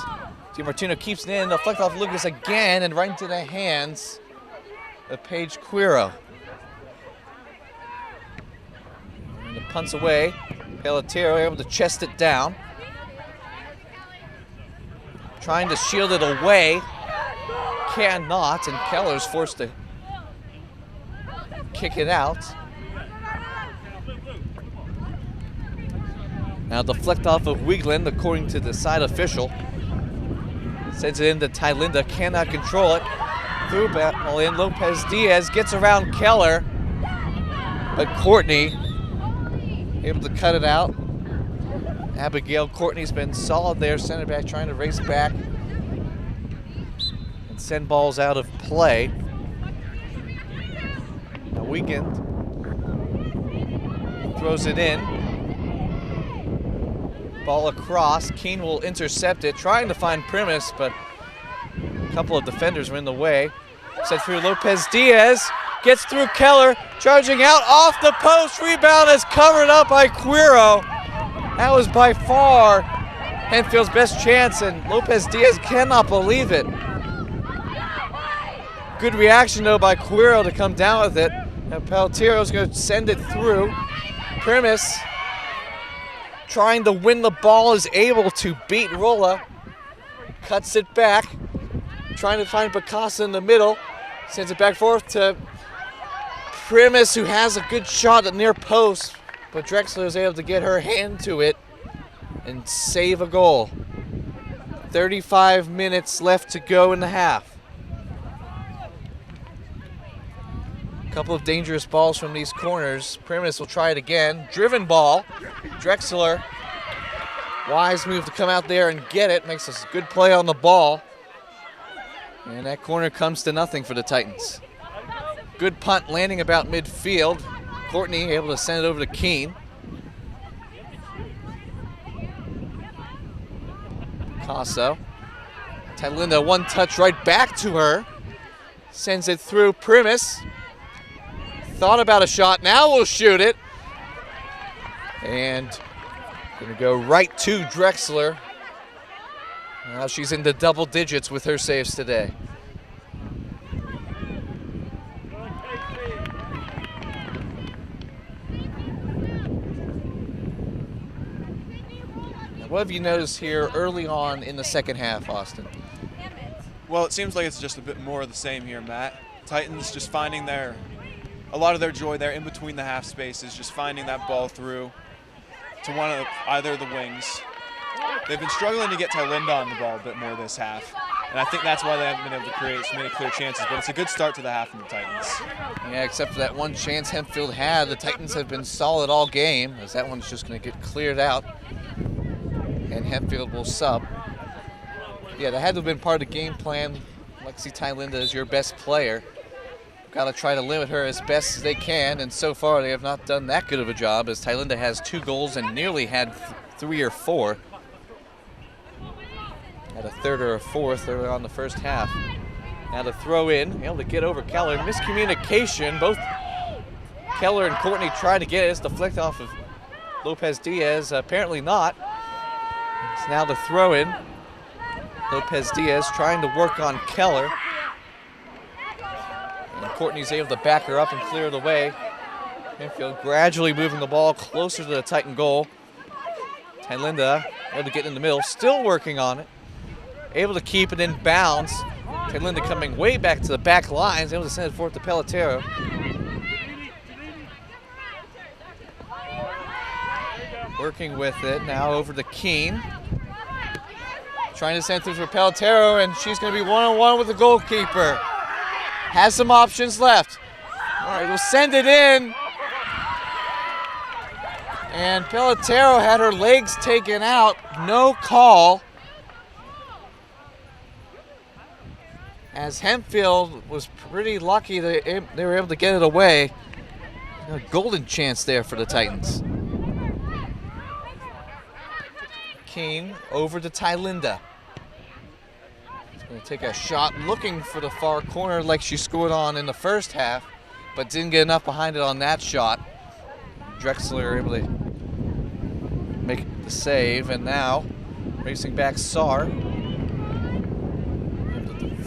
[SPEAKER 5] DiMartino keeps it in, they'll flick off Lucas again and right into the hands of Paige Quiro. And the punts away. Pelletiero able to chest it down. Trying to shield it away. Cannot, and Keller's forced to kick it out. Now deflect off of Wiegland, according to the side official. Sends it into Tylinda, cannot control it. Through ball in, Lopez Diaz gets around Keller, but Courtney able to cut it out. Abigail Courtney's been solid there, center back trying to race back and send balls out of play. Now Wiegand throws it in. Ball across, Keene will intercept it, trying to find Primus, but a couple of defenders were in the way. Set through Lopez Diaz, gets through Keller, charging out off the post, rebound is covered up by Quiro. That was by far Hempfield's best chance, and Lopez Diaz cannot believe it. Good reaction though by Quiro to come down with it. And Pelletiero's going to send it through. Primus, trying to win the ball, is able to beat Rolla. Cuts it back, trying to find Bacasa in the middle. Sends it back forth to Primus, who has a good shot at near post, but Drexler is able to get her hand to it and save a goal. 35 minutes left to go in the half. A couple of dangerous balls from these corners. Primus will try it again. Driven ball. Drexler, wise move to come out there and get it. Makes a good play on the ball. And that corner comes to nothing for the Titans. Good punt landing about midfield. Courtney able to send it over to Keene. Picasso. Tylinda, one touch right back to her. Sends it through Primus. Thought about a shot, now we'll shoot it. And gonna go right to Drexler. Now she's into double digits with her saves today. What have you noticed here early on in the second half, Austin?
[SPEAKER 6] Well, it seems like it's just a bit more of the same here, Matt. Titans just finding a lot of their joy there in between the half spaces, just finding that ball through to one of either of the wings. They've been struggling to get Tylinda on the ball a bit more this half, and I think that's why they haven't been able to create so many clear chances, but it's a good start to the half from the Titans.
[SPEAKER 5] Yeah, except for that one chance Hempfield had. The Titans have been solid all game, as that one's just going to get cleared out, and Hempfield will sub. Yeah, that had to have been part of the game plan. Lexi Tylinda is your best player. Got to try to limit her as best as they can, and so far they have not done that good of a job, as Tylinda has 2 goals and nearly had 3 or 4. Had a third or a fourth early on the first half. Now to throw in, able to get over Keller. Miscommunication, both Keller and Courtney try to get it. It's deflected off of Lopez Diaz, apparently not. It's now to throw in. Lopez Diaz trying to work on Keller. And Courtney's able to back her up and clear it away. Hempfield gradually moving the ball closer to the Titan goal. Tylinda able to get in the middle, still working on it. Able to keep it in bounds. Tylinda coming way back to the back lines, able to send it forward to Pelletiero. Working with it, now over to Keene. Trying to send through for Pelletiero, and she's going to be one-on-one with the goalkeeper. Has some options left. All right, we'll send it in. And Pelletiero had her legs taken out, no call. As Hempfield was pretty lucky they were able to get it away. A golden chance there for the Titans. Keene over to Tylinda. She's going to take a shot looking for the far corner like she scored on in the first half, but didn't get enough behind it on that shot. Drexler able to make the save, and now racing back Saar.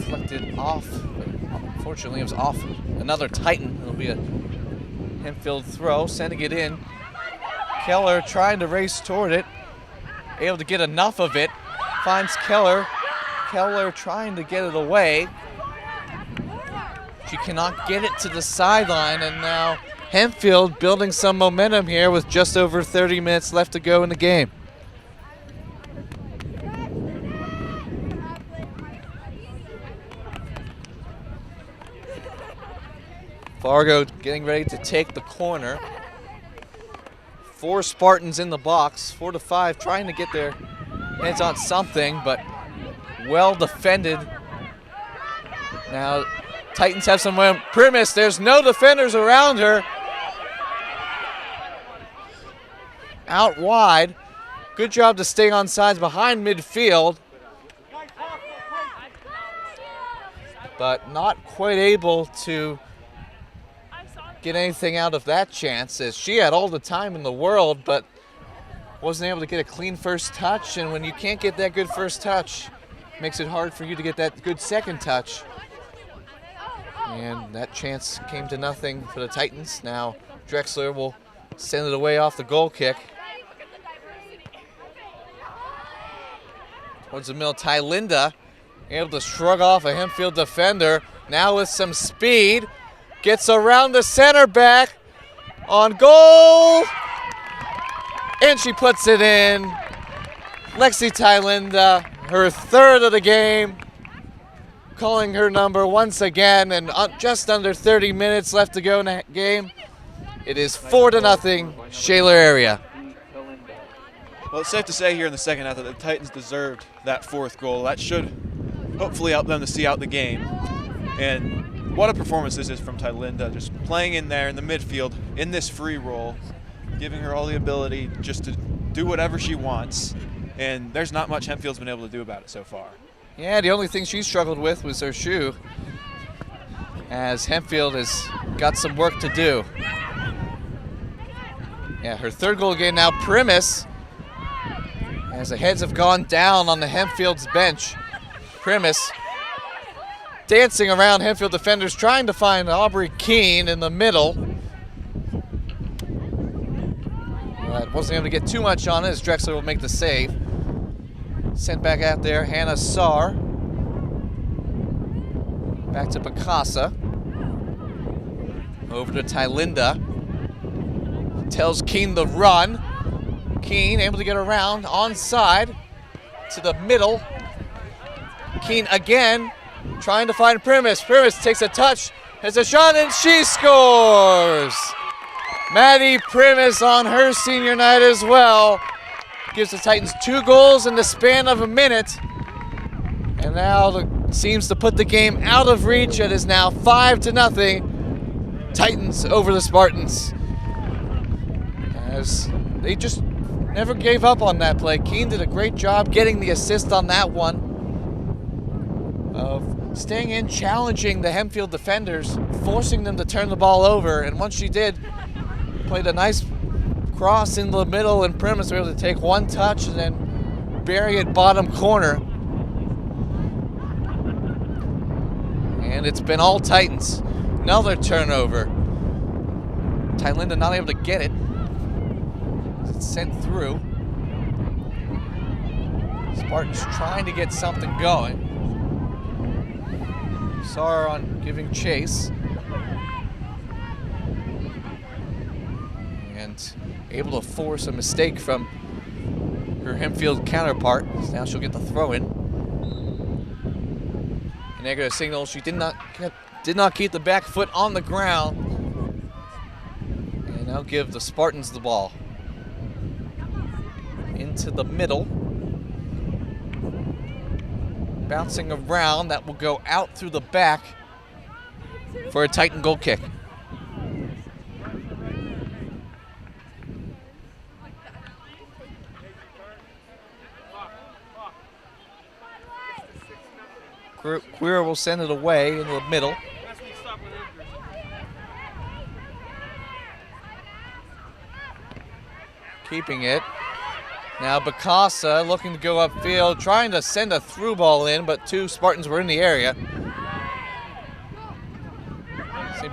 [SPEAKER 5] deflected off. But unfortunately, it was off another Titan. It'll be a Hempfield throw, sending it in. Keller trying to race toward it. Able to get enough of it. Finds Keller. Keller trying to get it away. She cannot get it to the sideline, and now Hempfield building some momentum here with just over 30 minutes left to go in the game. Fargo getting ready to take the corner. 4 Spartans in the box, 4 to 5, trying to get their hands on something, but well defended. Now, Titans have some momentum. Primus, there's no defenders around her. Out wide. Good job to stay on sides behind midfield. But not quite able to get anything out of that chance, as she had all the time in the world, but wasn't able to get a clean first touch. And when you can't get that good first touch, it makes it hard for you to get that good second touch. And that chance came to nothing for the Titans. Now Drexler will send it away off the goal kick. Towards the middle, Tylinda able to shrug off a Hempfield defender. Now with some speed, gets around the center back on goal, and she puts it in. Lexi Tylinda, her 3rd of the game, calling her number once again, and just under 30 minutes left to go in the game. It is 4-0 Shaler area.
[SPEAKER 6] Well, it's safe to say here in the second half that the Titans deserved that 4th goal. That should hopefully help them to see out the game. And what a performance this is from Tylinda, just playing in there in the midfield in this free role, giving her all the ability just to do whatever she wants. And there's not much Hempfield's been able to do about it so far.
[SPEAKER 5] Yeah, the only thing she struggled with was her shoe, as Hempfield has got some work to do. Yeah, her 3rd goal again now. Primus, as the heads have gone down on the Hempfield's bench. Primus dancing around Hempfield defenders, trying to find Aubrey Keene in the middle. But wasn't able to get too much on it, as Drexler will make the save. Sent back out there, Hannah Saar. Back to Picasa. Over to Tylinda. Tells Keene the run. Keene able to get around, onside, to the middle. Keene again, trying to find Primus. Primus takes a touch, has a shot, and she scores! Maddie Primus on her senior night as well. Gives the Titans 2 goals in the span of a minute. And now seems to put the game out of reach. It is now 5-0. Titans over the Spartans. As they just never gave up on that play. Keene did a great job getting the assist on that one, of staying in, challenging the Hempfield defenders, forcing them to turn the ball over. And once she did, played a nice cross in the middle, and Primus was able to take 1 touch and then bury it bottom corner. And it's been all Titans. Another turnover. Tylinda not able to get it. It's sent through. Spartans trying to get something going. Saar on giving chase. And able to force a mistake from her Hempfield counterpart. Now she'll get the throw in. And they're going to signal she did not keep the back foot on the ground. And now give the Spartans the ball. Into the middle. Bouncing around, that will go out through the back for a Titan goal kick. Queer will send it away into the middle. Keeping it. Now Bacasa looking to go upfield, trying to send a through ball in, but 2 Spartans were in the area.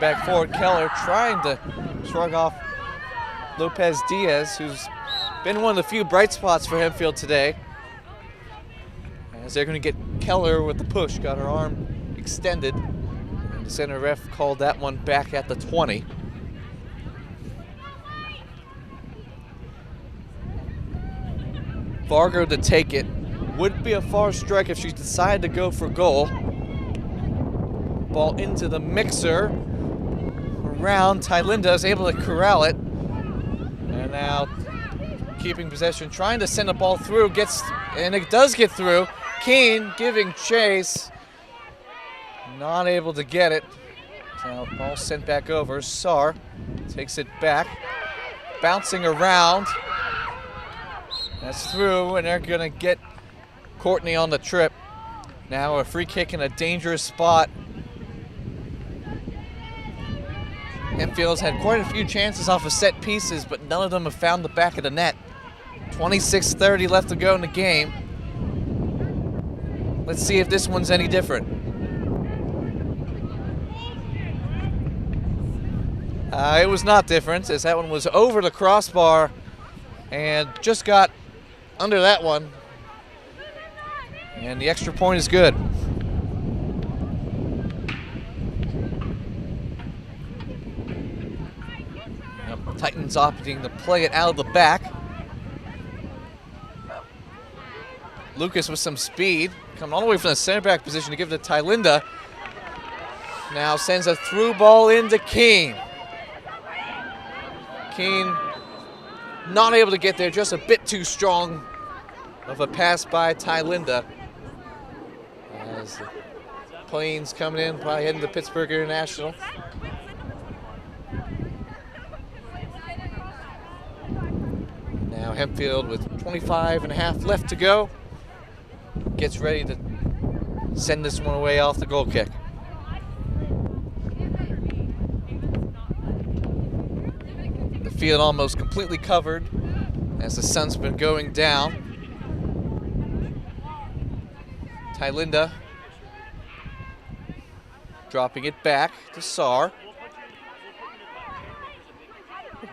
[SPEAKER 5] back forward. Keller trying to shrug off Lopez Diaz, who's been one of the few bright spots for Hempfield today. As they're going to get Keller with the push, got her arm extended. And the center ref called that one back at the 20. Fargo to take it. Would be a far strike if she decided to go for goal. Ball into the mixer. Around, Tylinda is able to corral it. And now keeping possession, trying to send the ball through, and it does get through. Keene giving chase. Not able to get it. Now ball sent back over. Saar takes it back. Bouncing around. That's through, and they're gonna get Courtney on the trip. Now a free kick in a dangerous spot. Hempfield's had quite a few chances off of set pieces, but none of them have found the back of the net. 26:30 left to go in the game. Let's see if this one's any different. It was not different, as that one was over the crossbar and just got under that one. And the extra point is good. Titans opting to play it out of the back. Lucas with some speed, coming all the way from the center back position to give it to Tylinda. Now sends a through ball into Keene. Keene not able to get there, just a bit too strong of a pass by Tylinda. As the planes coming in, probably heading to Pittsburgh International. Now Hempfield with 25 and a half left to go. Gets ready to send this one away off the goal kick. The field almost completely covered as the sun's been going down. Tylinda dropping it back to Saar.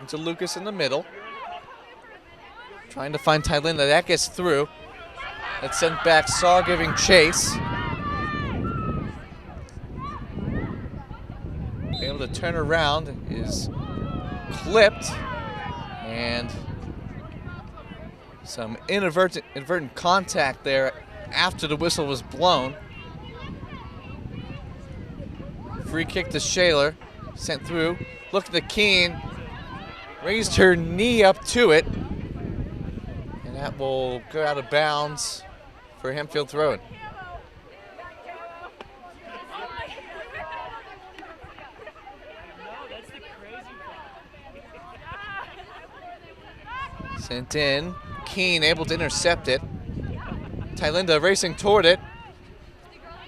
[SPEAKER 5] To Lucas in the middle. Trying to find Tylinda, that gets through. That's sent back, Saar giving chase. Able to turn around, is clipped, and some inadvertent contact there after the whistle was blown. Free kick to Shaler, sent through. Look at the Keene, raised her knee up to it, and that will go out of bounds for Hempfield throw-in. Sent in, Keene able to intercept it. Tylinda racing toward it,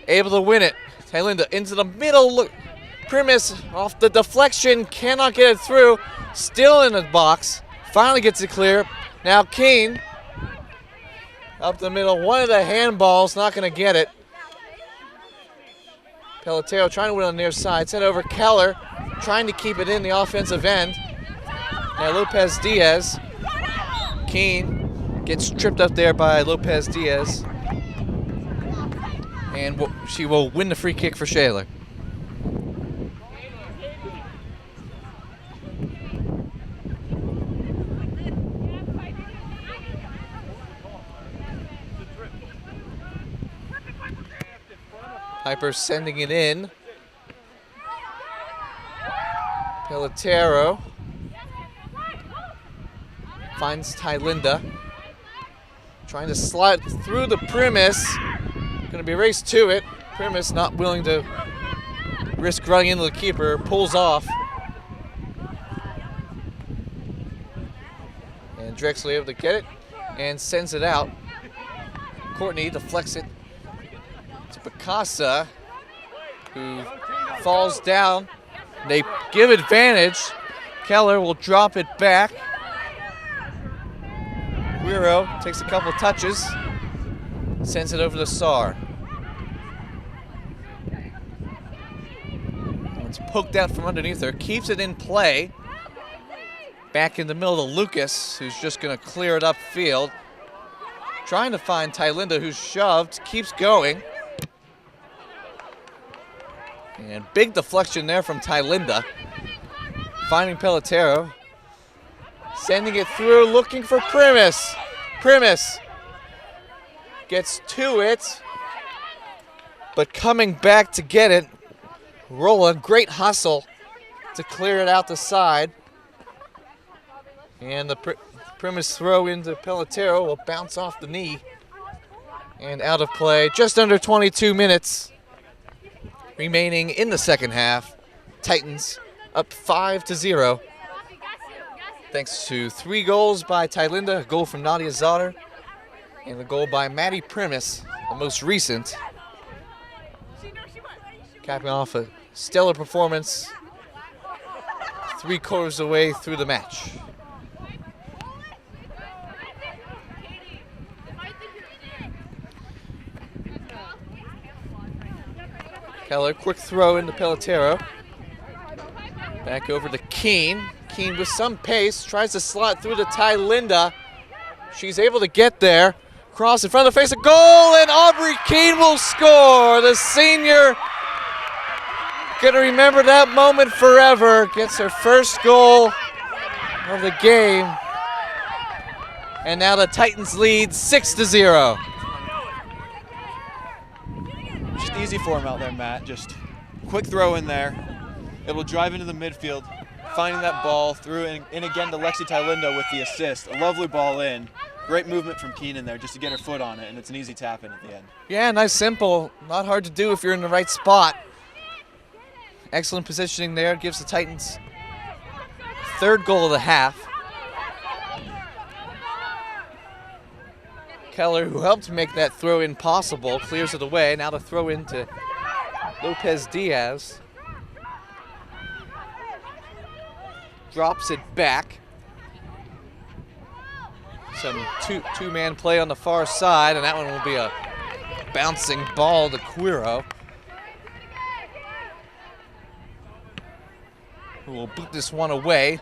[SPEAKER 5] able to win it. Tylinda into the middle, look, Primus off the deflection, cannot get it through, still in the box, finally gets it clear. Now Keene, up the middle, one of the handballs, not gonna get it. Pelotero trying to win on the near side, sent over Keller, trying to keep it in the offensive end. Now Lopez Diaz, Keene gets tripped up there by Lopez Diaz. And she will win the free kick for Shaler. Piper sending it in. Pelotero finds Tylinda. Trying to slide through the Primus. Going to be raced to it. Primus not willing to risk running into the keeper. Pulls off. And Drexler able to get it and sends it out. Courtney deflects it to Picasa, who falls down. They give advantage. Keller will drop it back. Guiro takes a couple touches, sends it over to Saar. It's poked out from underneath her, keeps it in play. Back in the middle to Lucas, who's just going to clear it upfield. Trying to find Tylinda, who's shoved, keeps going. And big deflection there from Tylinda. Finding Pelotero. Sending it through, looking for Primus. Primus gets to it, but coming back to get it. Roland, great hustle to clear it out the side. And the Primus throw into Pelotero will bounce off the knee and out of play. Just under 22 minutes remaining in the second half. Titans up 5-0. Thanks to 3 goals by Tylinda, a goal from Nadia Zotter, and a goal by Maddie Primus, the most recent. Capping off a stellar performance 3/4 of the way through the match. Keller, quick throw into Pelotero. Back over to Keene. Keene with some pace, tries to slot through to Tylinda. She's able to get there. Cross in front of the face, a goal, and Aubrey Keene will score. The senior gonna remember that moment forever. Gets her first goal of the game. And now the Titans lead 6-0.
[SPEAKER 6] Just easy for him out there, Matt. Just quick throw in there. It will drive into the midfield, finding that ball through and again to Lexi Tylinda with the assist. A lovely ball in. Great movement from Keenan there just to get her foot on it, and it's an easy tap in at the end.
[SPEAKER 5] Yeah, nice, simple. Not hard to do if you're in the right spot. Excellent positioning there. Gives the Titans 3rd goal of the half. Keller, who helped make that throw in possible, clears it away. Now to throw into Lopez Diaz. Drops it back. Some two-man play on the far side, and that one will be a bouncing ball to Quiro, who will boot this one away.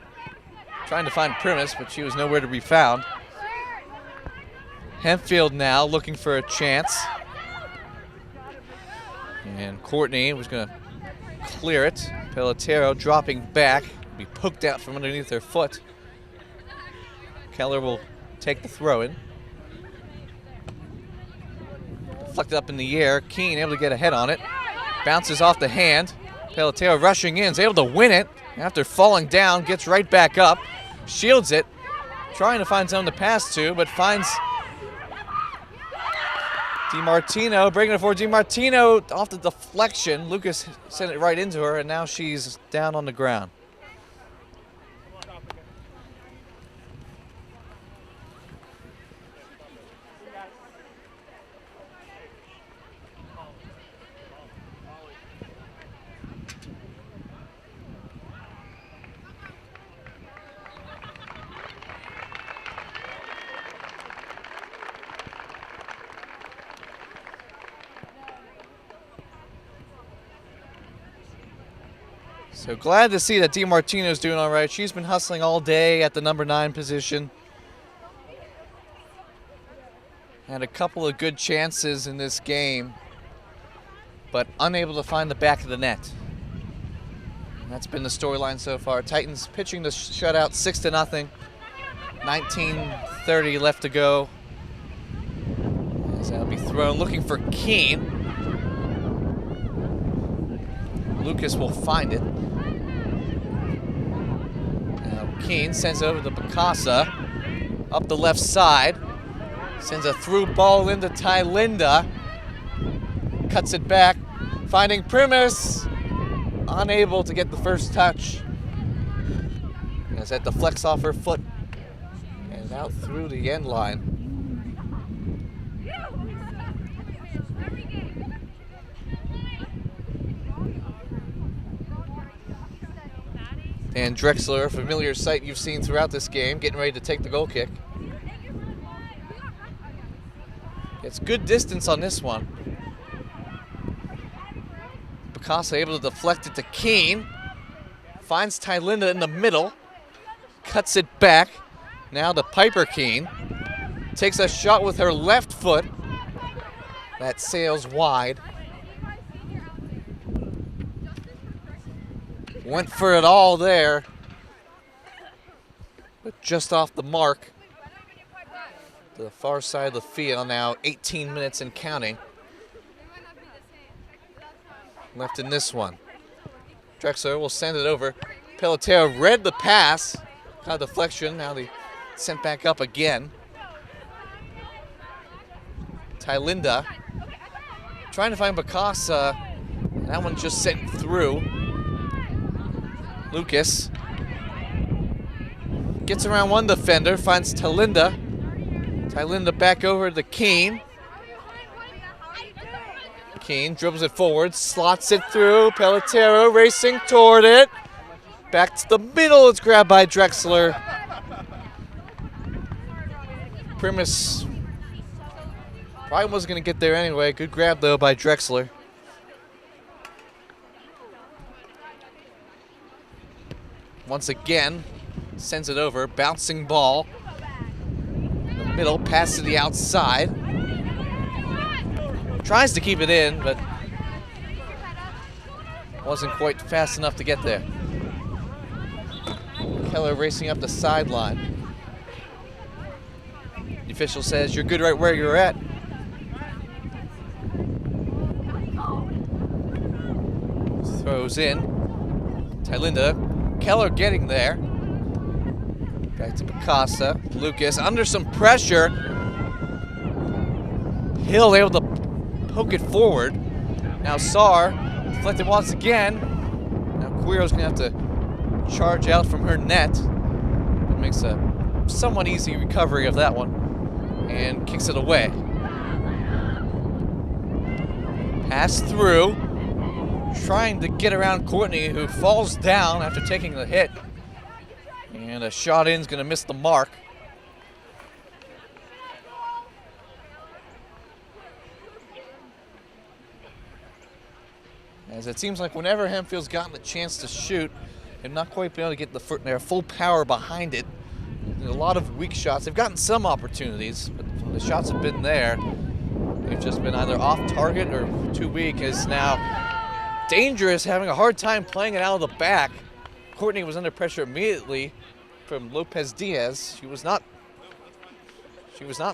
[SPEAKER 5] Trying to find Primus, but she was nowhere to be found. Hempfield now looking for a chance. And Courtney was going to clear it. Pelotero dropping back. Be poked out from underneath her foot. Keller will take the throw in. Deflected up in the air. Keene able to get a head on it. Bounces off the hand. Pelotero rushing in, is able to win it. After falling down, gets right back up. Shields it. Trying to find someone to pass to, but finds DiMartino, breaking it for DiMartino off the deflection. Lucas sent it right into her, and now she's down on the ground. So glad to see that DiMartino's doing all right. She's been hustling all day at the number 9 position. Had a couple of good chances in this game, but unable to find the back of the net. And that's been the storyline so far. Titans pitching the shutout 6-0. 19:30 left to go. So that'll be thrown, looking for Keene. Lucas will find it. Keene sends it over to Bacasa, up the left side, sends a through ball into Tylinda, cuts it back, finding Primus, unable to get the first touch, as that deflects off her foot and out through the end line. And Drexler, a familiar sight you've seen throughout this game, getting ready to take the goal kick. It's good distance on this one. Bacasa able to deflect it to Keene. finds Tylinda in the middle, cuts it back. Now to Piper Keene. Takes a shot with her left foot. That sails wide. Went for it all there, but just off the mark. To the far side of the field now, 18 minutes and counting. Left in this one. Drexler will send it over. Pelotero read the pass. Got a deflection, now they sent back up again. Tylinda trying to find Bacasa. That one just sent through. Lucas gets around one defender, finds Tylinda. Tylinda back over to Keene. Keene dribbles it forward, slots it through. Pelotero racing toward it. Back to the middle, it's grabbed by Drexler. Primus probably wasn't going to get there anyway. Good grab though by Drexler. Once again, sends it over, bouncing ball. The middle, pass to the outside. Tries to keep it in, but wasn't quite fast enough to get there. Keller racing up the sideline. The official says, "You're good right where you're at." Throws in. Tylinda. Keller getting there. Back to Bacasa. Lucas under some pressure. Hill able to poke it forward. Now Saar deflected once again. Now Quiro's gonna have to charge out from her net. It makes a somewhat easy recovery of that one and kicks it away. Pass through. Trying to get around Courtney, who falls down after taking the hit. And a shot in is going to miss the mark. As it seems like whenever Hempfield's gotten the chance to shoot, they've not quite been able to get their full power behind it. There's a lot of weak shots. They've gotten some opportunities, but the shots have been there. They've just been either off target or too weak. As now Dangerous having a hard time playing it out of the back. Courtney was under pressure immediately from Lopez Diaz. She was not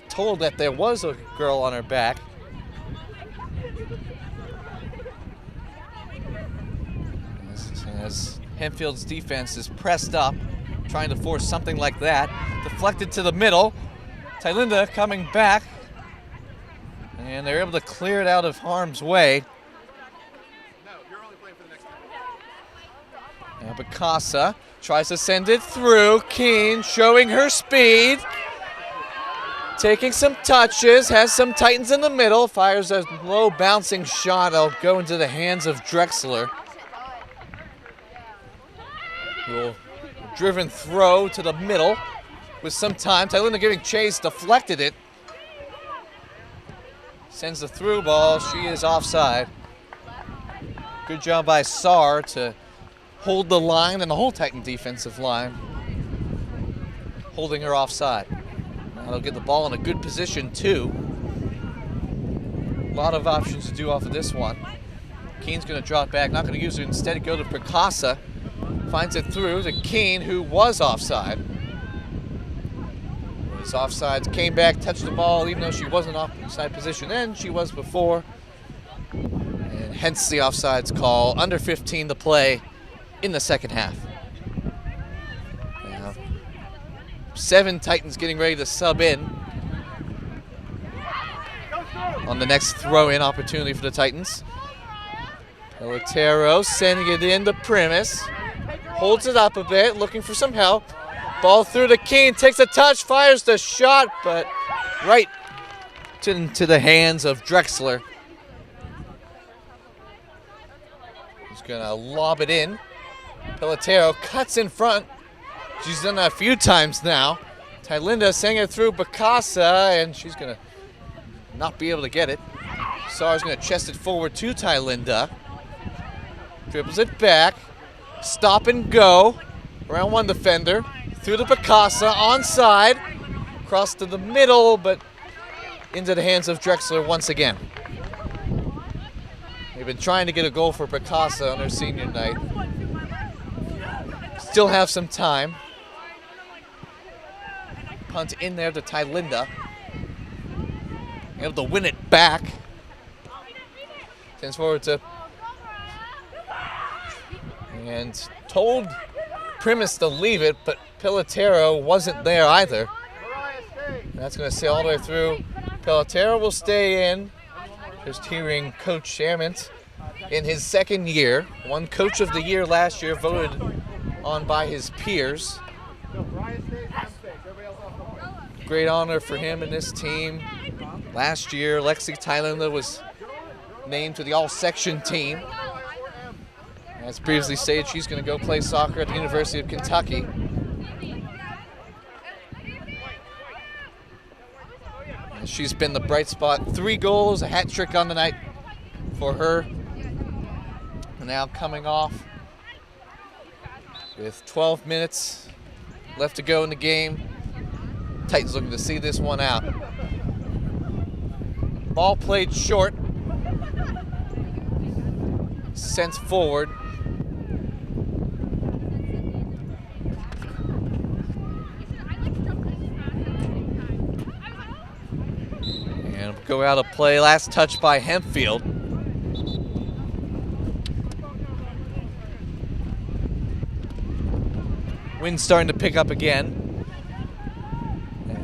[SPEAKER 5] told that there was a girl on her back. As Hempfield's defense is pressed up, trying to force something like that. Deflected to the middle. Tylinda coming back. And they're able to clear it out of harm's way. Now Bacasa tries to send it through. Keene showing her speed. Taking some touches, has some Titans in the middle. Fires a low bouncing shot. It'll go into the hands of Drexler. Will driven throw to the middle with some time. Tylinda giving chase, deflected it. Sends the through ball. She is offside. Good job by Saar to hold the line and the whole Titan defensive line, holding her offside. Now they'll get the ball in a good position too. A lot of options to do off of this one. Keene's going to drop back, not going to use it. Instead, go to Bacasa. Finds it through to Keene, who was offside. Was offside, came back, touched the ball, even though she wasn't offside position then, she was before. And hence the offsides call. Under 15 to play in the second half. Now, 7 Titans getting ready to sub in on the next throw-in opportunity for the Titans. Pelotero sending it in to Primus. Holds it up a bit, looking for some help. Ball through to Keene, takes a touch, fires the shot, but right into the hands of Drexler. He's gonna lob it in. Pelotero cuts in front. She's done that a few times now. Tylinda sending it through Bacasa, and she's gonna not be able to get it. Saar's gonna chest it forward to Tylinda. Dribbles it back. Stop and go. Around one defender. Through to Picasa. Onside. Cross to the middle, but into the hands of Drexler once again. They've been trying to get a goal for Picasa on their senior night. Still have some time. Punt in there to Ty Linda. Able to win it back. Sends forward to... And told Primus to leave it, but Pelotero wasn't there either. And that's going to sail all the way through. Pelotero will stay in. Just hearing Coach Shamont in his second year. Won Coach of the Year last year, voted on by his peers. Great honor for him and this team. Last year, Lexi Tylander was named to the all-section team. As previously stated, she's going to go play soccer at the University of Kentucky. And she's been the bright spot. 3 goals, a hat trick on the night for her. And now coming off with 12 minutes left to go in the game. Titans looking to see this one out. Ball played short. Sent forward. And go out of play. Last touch by Hempfield. Wind starting to pick up again.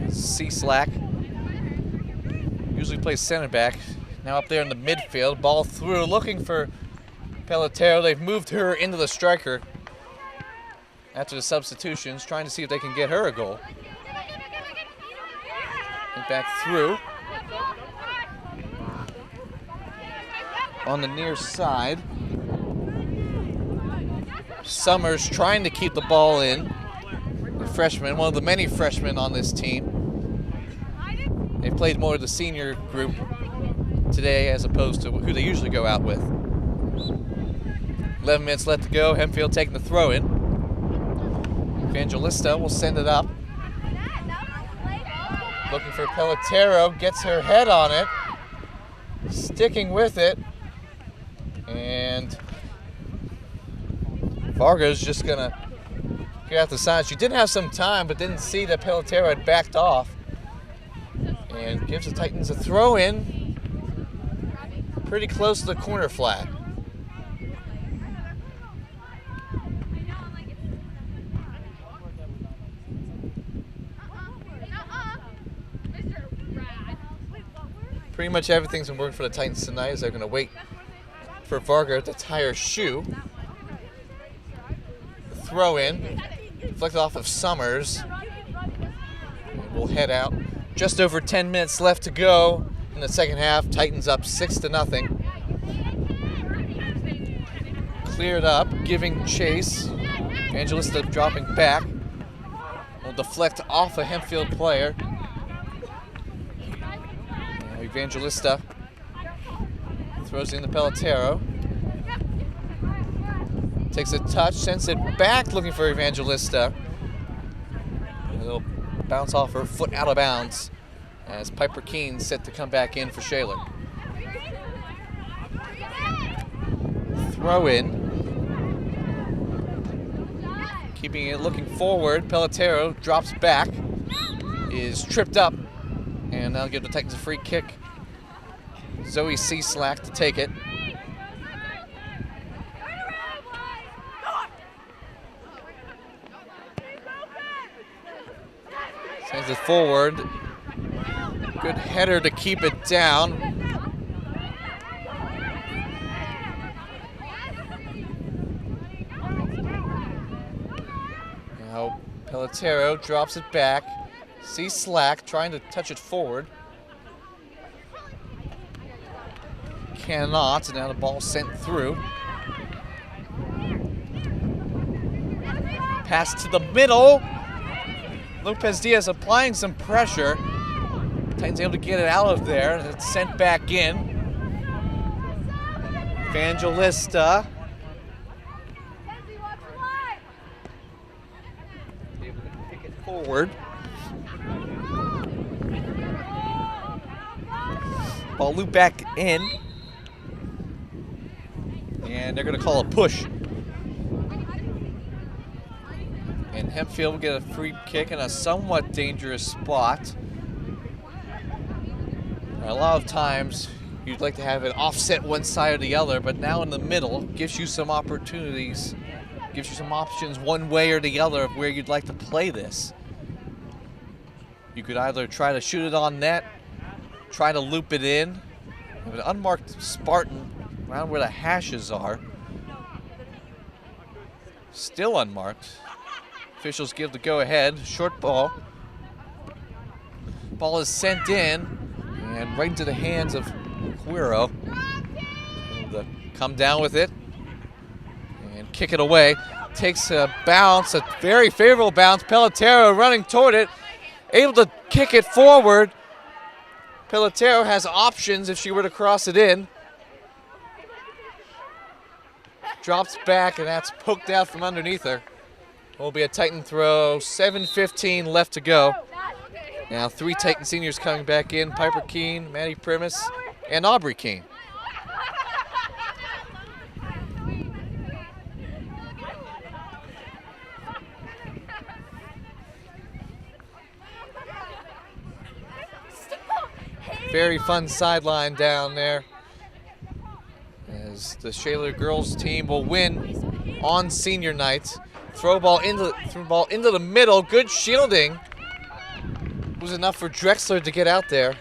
[SPEAKER 5] C-Slack usually plays center back. Now up there in the midfield. Ball through, looking for Pelotero. They've moved her into the striker after the substitutions, trying to see if they can get her a goal. And back through. On the near side. Summers trying to keep the ball in. The freshman, one of the many freshmen on this team. They played more of the senior group today as opposed to who they usually go out with. 11 minutes left to go. Hempfield taking the throw in. Evangelista will send it up. Looking for Pelotero. Gets her head on it. Sticking with it. And Varga's just going to get out the side. She did have some time, but didn't see that Pelotero had backed off. And gives the Titans a throw in. Pretty close to the corner flag. Pretty much everything's been working for the Titans tonight as they're going to wait for Varga to tie her shoe. The throw in. Deflected off of Summers. And we'll head out. Just over 10 minutes left to go in the second half. Titans up 6-0. Cleared up, giving chase. Evangelista dropping back. Will deflect off a Hempfield player. Now Evangelista throws in the Pelotero. Takes a touch, sends it back, looking for Evangelista. It'll bounce off her foot out of bounds as Piper Keene set to come back in for Shaler. Throw in. Keeping it looking forward. Pelotero drops back. Is tripped up. And that'll give the Titans a free kick. Zoe C-Slack to take it. Sends it forward. Good header to keep it down. Now Pelotero drops it back. C-Slack trying to touch it forward. Cannot, and now the ball sent through. Pass to the middle. Lopez Diaz applying some pressure. Titans able to get it out of there. It's sent back in. Evangelista forward. Ball loop back in. And they're going to call a push. And Hempfield will get a free kick in a somewhat dangerous spot. A lot of times you'd like to have it offset one side or the other, but now in the middle gives you some opportunities, gives you some options one way or the other of where you'd like to play this. You could either try to shoot it on net, try to loop it in. An unmarked Spartan around where the hashes are. Still unmarked. Officials give the go-ahead. Short ball. Ball is sent in and right into the hands of Quiro. Able to come down with it and kick it away. Takes a bounce, a very favorable bounce. Pelotero running toward it. Able to kick it forward. Pelotero has options if she were to cross it in. Drops back, and that's poked out from underneath her. Will be a Titan throw, 7:15 left to go. Now 3 Titan seniors coming back in, Piper Keene, Maddie Primus, and Aubrey Keene. Very fun sideline down there as the Shaler girls team will win on senior night. Throw ball into the middle. Good shielding. Was enough for Drexler to get out there.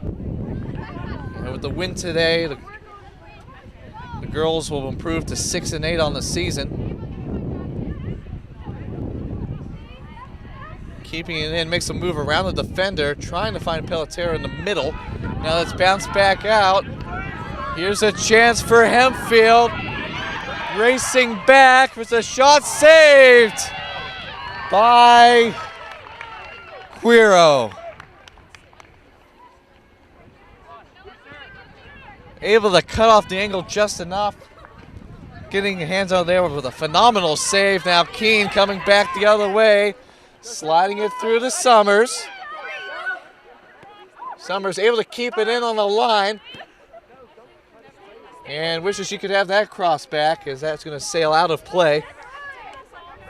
[SPEAKER 5] And with the win today, the girls will improve to 6-8 on the season. Keeping it in, makes a move around the defender, trying to find Pelotero in the middle. Now let's bounce back out. Here's a chance for Hempfield. Racing back with a shot saved by Quiro. Able to cut off the angle just enough. Getting your hands out there with a phenomenal save. Now Keene coming back the other way. Sliding it through to Summers. Summers able to keep it in on the line. And wishes she could have that cross back, as that's going to sail out of play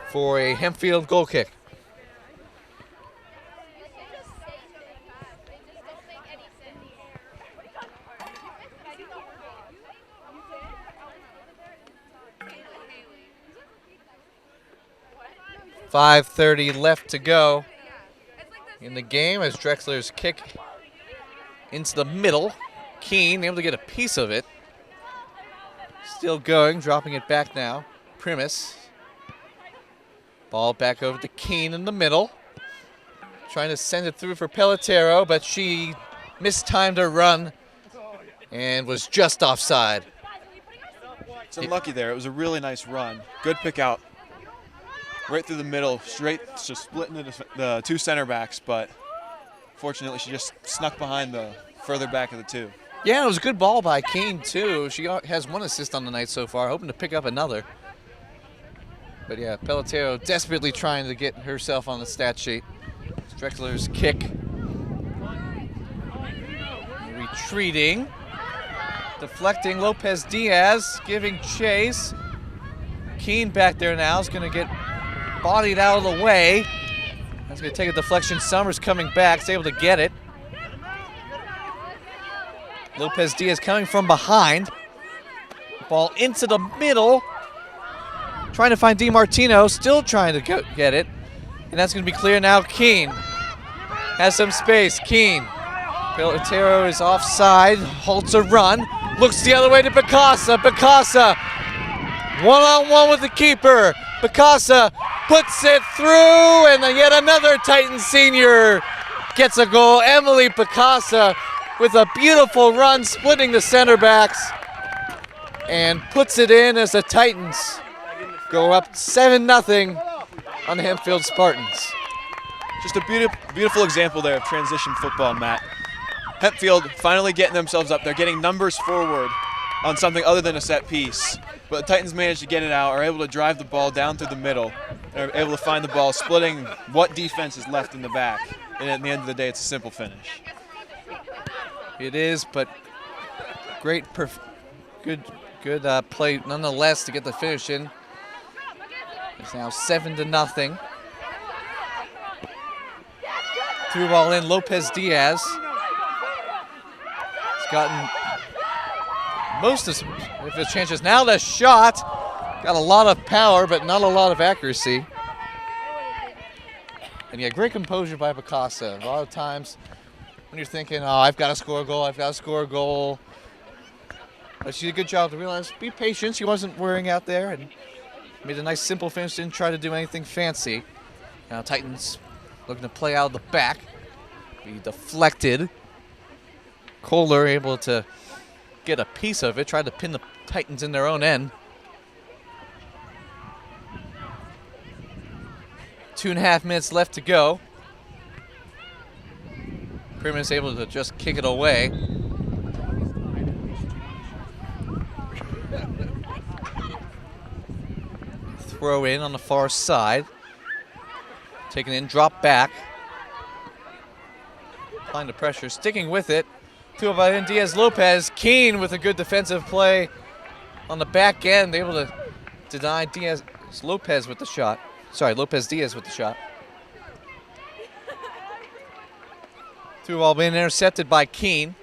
[SPEAKER 5] for a Hempfield goal kick. .5:30 left to go in the game as Drexler's kick into the middle. Keene able to get a piece of it. Still going, dropping it back now. Primus. Ball back over to Keene in the middle. Trying to send it through for Pelotero, but she mistimed her run and was just offside.
[SPEAKER 6] It's unlucky there. It was a really nice run. Good pick out. Right through the middle, straight, just splitting the 2 center backs, but fortunately she just snuck behind the further back of the 2.
[SPEAKER 5] Yeah, it was a good ball by Keene, too. She has 1 assist on the night so far, hoping to pick up another. But yeah, Pelotero desperately trying to get herself on the stat sheet. Drexler's kick. Retreating. Deflecting, Lopez Diaz giving chase. Keene back there now is going to get bodied out of the way. That's going to take a deflection. Summers coming back, is able to get it. Lopez Diaz coming from behind. Ball into the middle. Trying to find DiMartino, still trying to get it. And that's going to be clear now. Keene has some space. Keene. Pelotero is offside, halts a run. Looks the other way to Bacasa. Bacasa one-on-one with the keeper. Bacasa puts it through, and yet another Titan senior gets a goal. Emily Bacasa with a beautiful run, splitting the center backs, and puts it in as the Titans go up 7-0 on the Hempfield Spartans.
[SPEAKER 6] Just a beautiful example there of transition football, Matt. Hempfield finally getting themselves up. They're getting numbers forward on something other than a set piece. But the Titans managed to get it out, are able to drive the ball down through the middle. and are able to find the ball, splitting what defense is left in the back. And at the end of the day, it's a simple finish.
[SPEAKER 5] It is, but great, good play nonetheless to get the finish in. It's now 7-0. Through ball in, Lopez Diaz. He's gotten most of his chances. Now the shot. Got a lot of power, but not a lot of accuracy. And yeah, great composure by Picasso. A lot of times when you're thinking, oh, I've got to score a goal, I've got to score a goal. But she did a good job to realize, be patient. She wasn't worrying out there and made a nice simple finish, didn't try to do anything fancy. Now Titans looking to play out of the back. Be deflected. Kohler able to get a piece of it, tried to pin the Titans in their own end. 2.5 minutes left to go. Primus able to just kick it away. Throw in on the far side. Taken in, drop back. Applying the pressure, sticking with it. Two of in Diaz Lopez. Keene with a good defensive play on the back end, able to deny Diaz Lopez with the shot. Sorry, Lopez Diaz with the shot. Through ball being intercepted by Keene.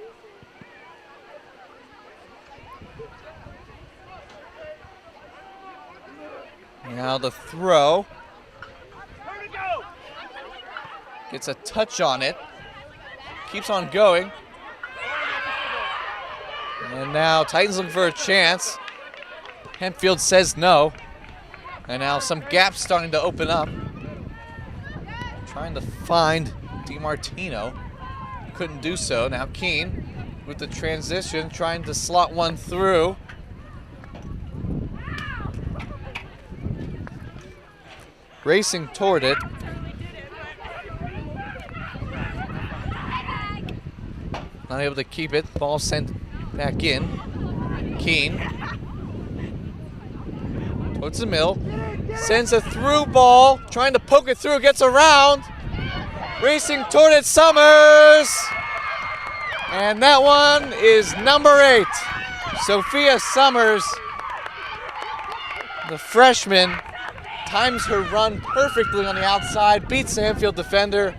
[SPEAKER 5] Now the throw. Gets a touch on it. Keeps on going. And now Titans looking for a chance. Hempfield says no. And now some gaps starting to open up. Trying to find DiMartino. Couldn't do so. Now Keene with the transition, trying to slot one through. Racing toward it. Not able to keep it. Ball sent back in. Keene. Towards the middle. Sends a through ball. Trying to poke it through. Gets around. Racing toward it. Summers. And that one is number 8. Sophia Summers. The freshman. Times her run perfectly on the outside. Beats the Hempfield defender.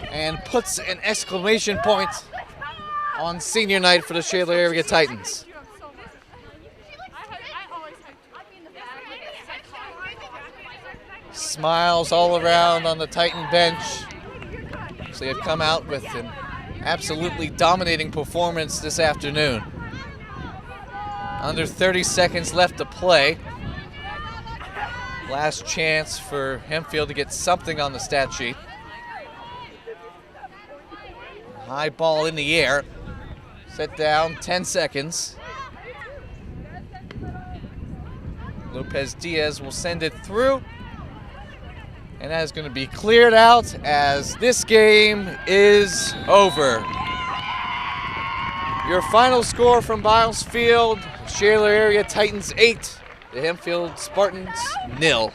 [SPEAKER 5] And puts an exclamation point on senior night for the Shaler Area Titans. Smiles all around on the Titan bench. So they have come out with an absolutely dominating performance this afternoon. Under 30 seconds left to play. Last chance for Hempfield to get something on the stat sheet. High ball in the air. Set down, 10 seconds. Lopez Diaz will send it through. And that is going to be cleared out as this game is over. Your final score from Biles Field, Shaler Area Titans 8, the Hempfield Spartans 0.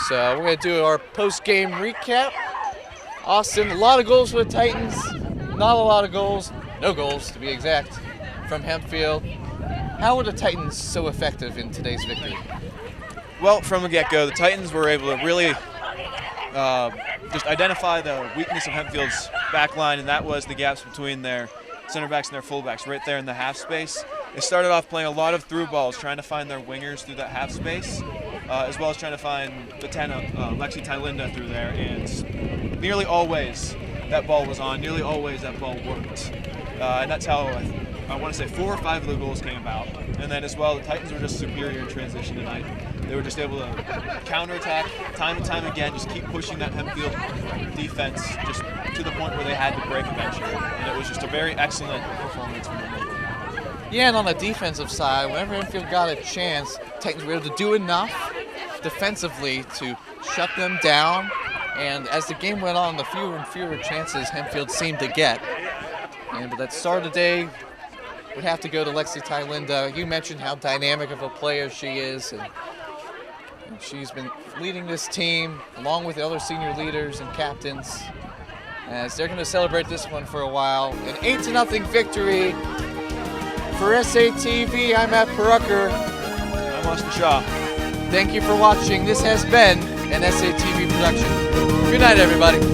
[SPEAKER 5] So we're going to do our post-game recap. Austin, a lot of goals for the Titans, not a lot of goals, no goals to be exact, from Hempfield. How were the Titans so effective in today's victory?
[SPEAKER 6] Well, from the get-go, the Titans were able to really just identify the weakness of Hempfield's back line, and that was the gaps between their center backs and their fullbacks right there in the half space. They started off playing a lot of through balls, trying to find their wingers through that half space, as well as trying to find the 10 of Lexi Tylinda through there, and nearly always that ball was on, nearly always that ball worked. And that's how I want to say 4 or 5 of the goals came about. And then as well, the Titans were just superior in transition tonight. They were just able to counterattack time and time again, just keep pushing that Hempfield defense just to the point where they had to break eventually. And it was just a very excellent performance from them.
[SPEAKER 5] Yeah, and on the defensive side, whenever Hempfield got a chance, Titans were able to do enough defensively to shut them down. And as the game went on, the fewer and fewer chances Hempfield seemed to get. But that start of the day would have to go to Lexi Tylinda. You mentioned how dynamic of a player she is. And She's been leading this team along with the other senior leaders and captains as they're going to celebrate this one for a while. An 8-0 victory for SATV. I'm Matt Perucker.
[SPEAKER 6] I'm Austin Shaw.
[SPEAKER 5] Thank you for watching. This has been an SATV production. Good night, everybody.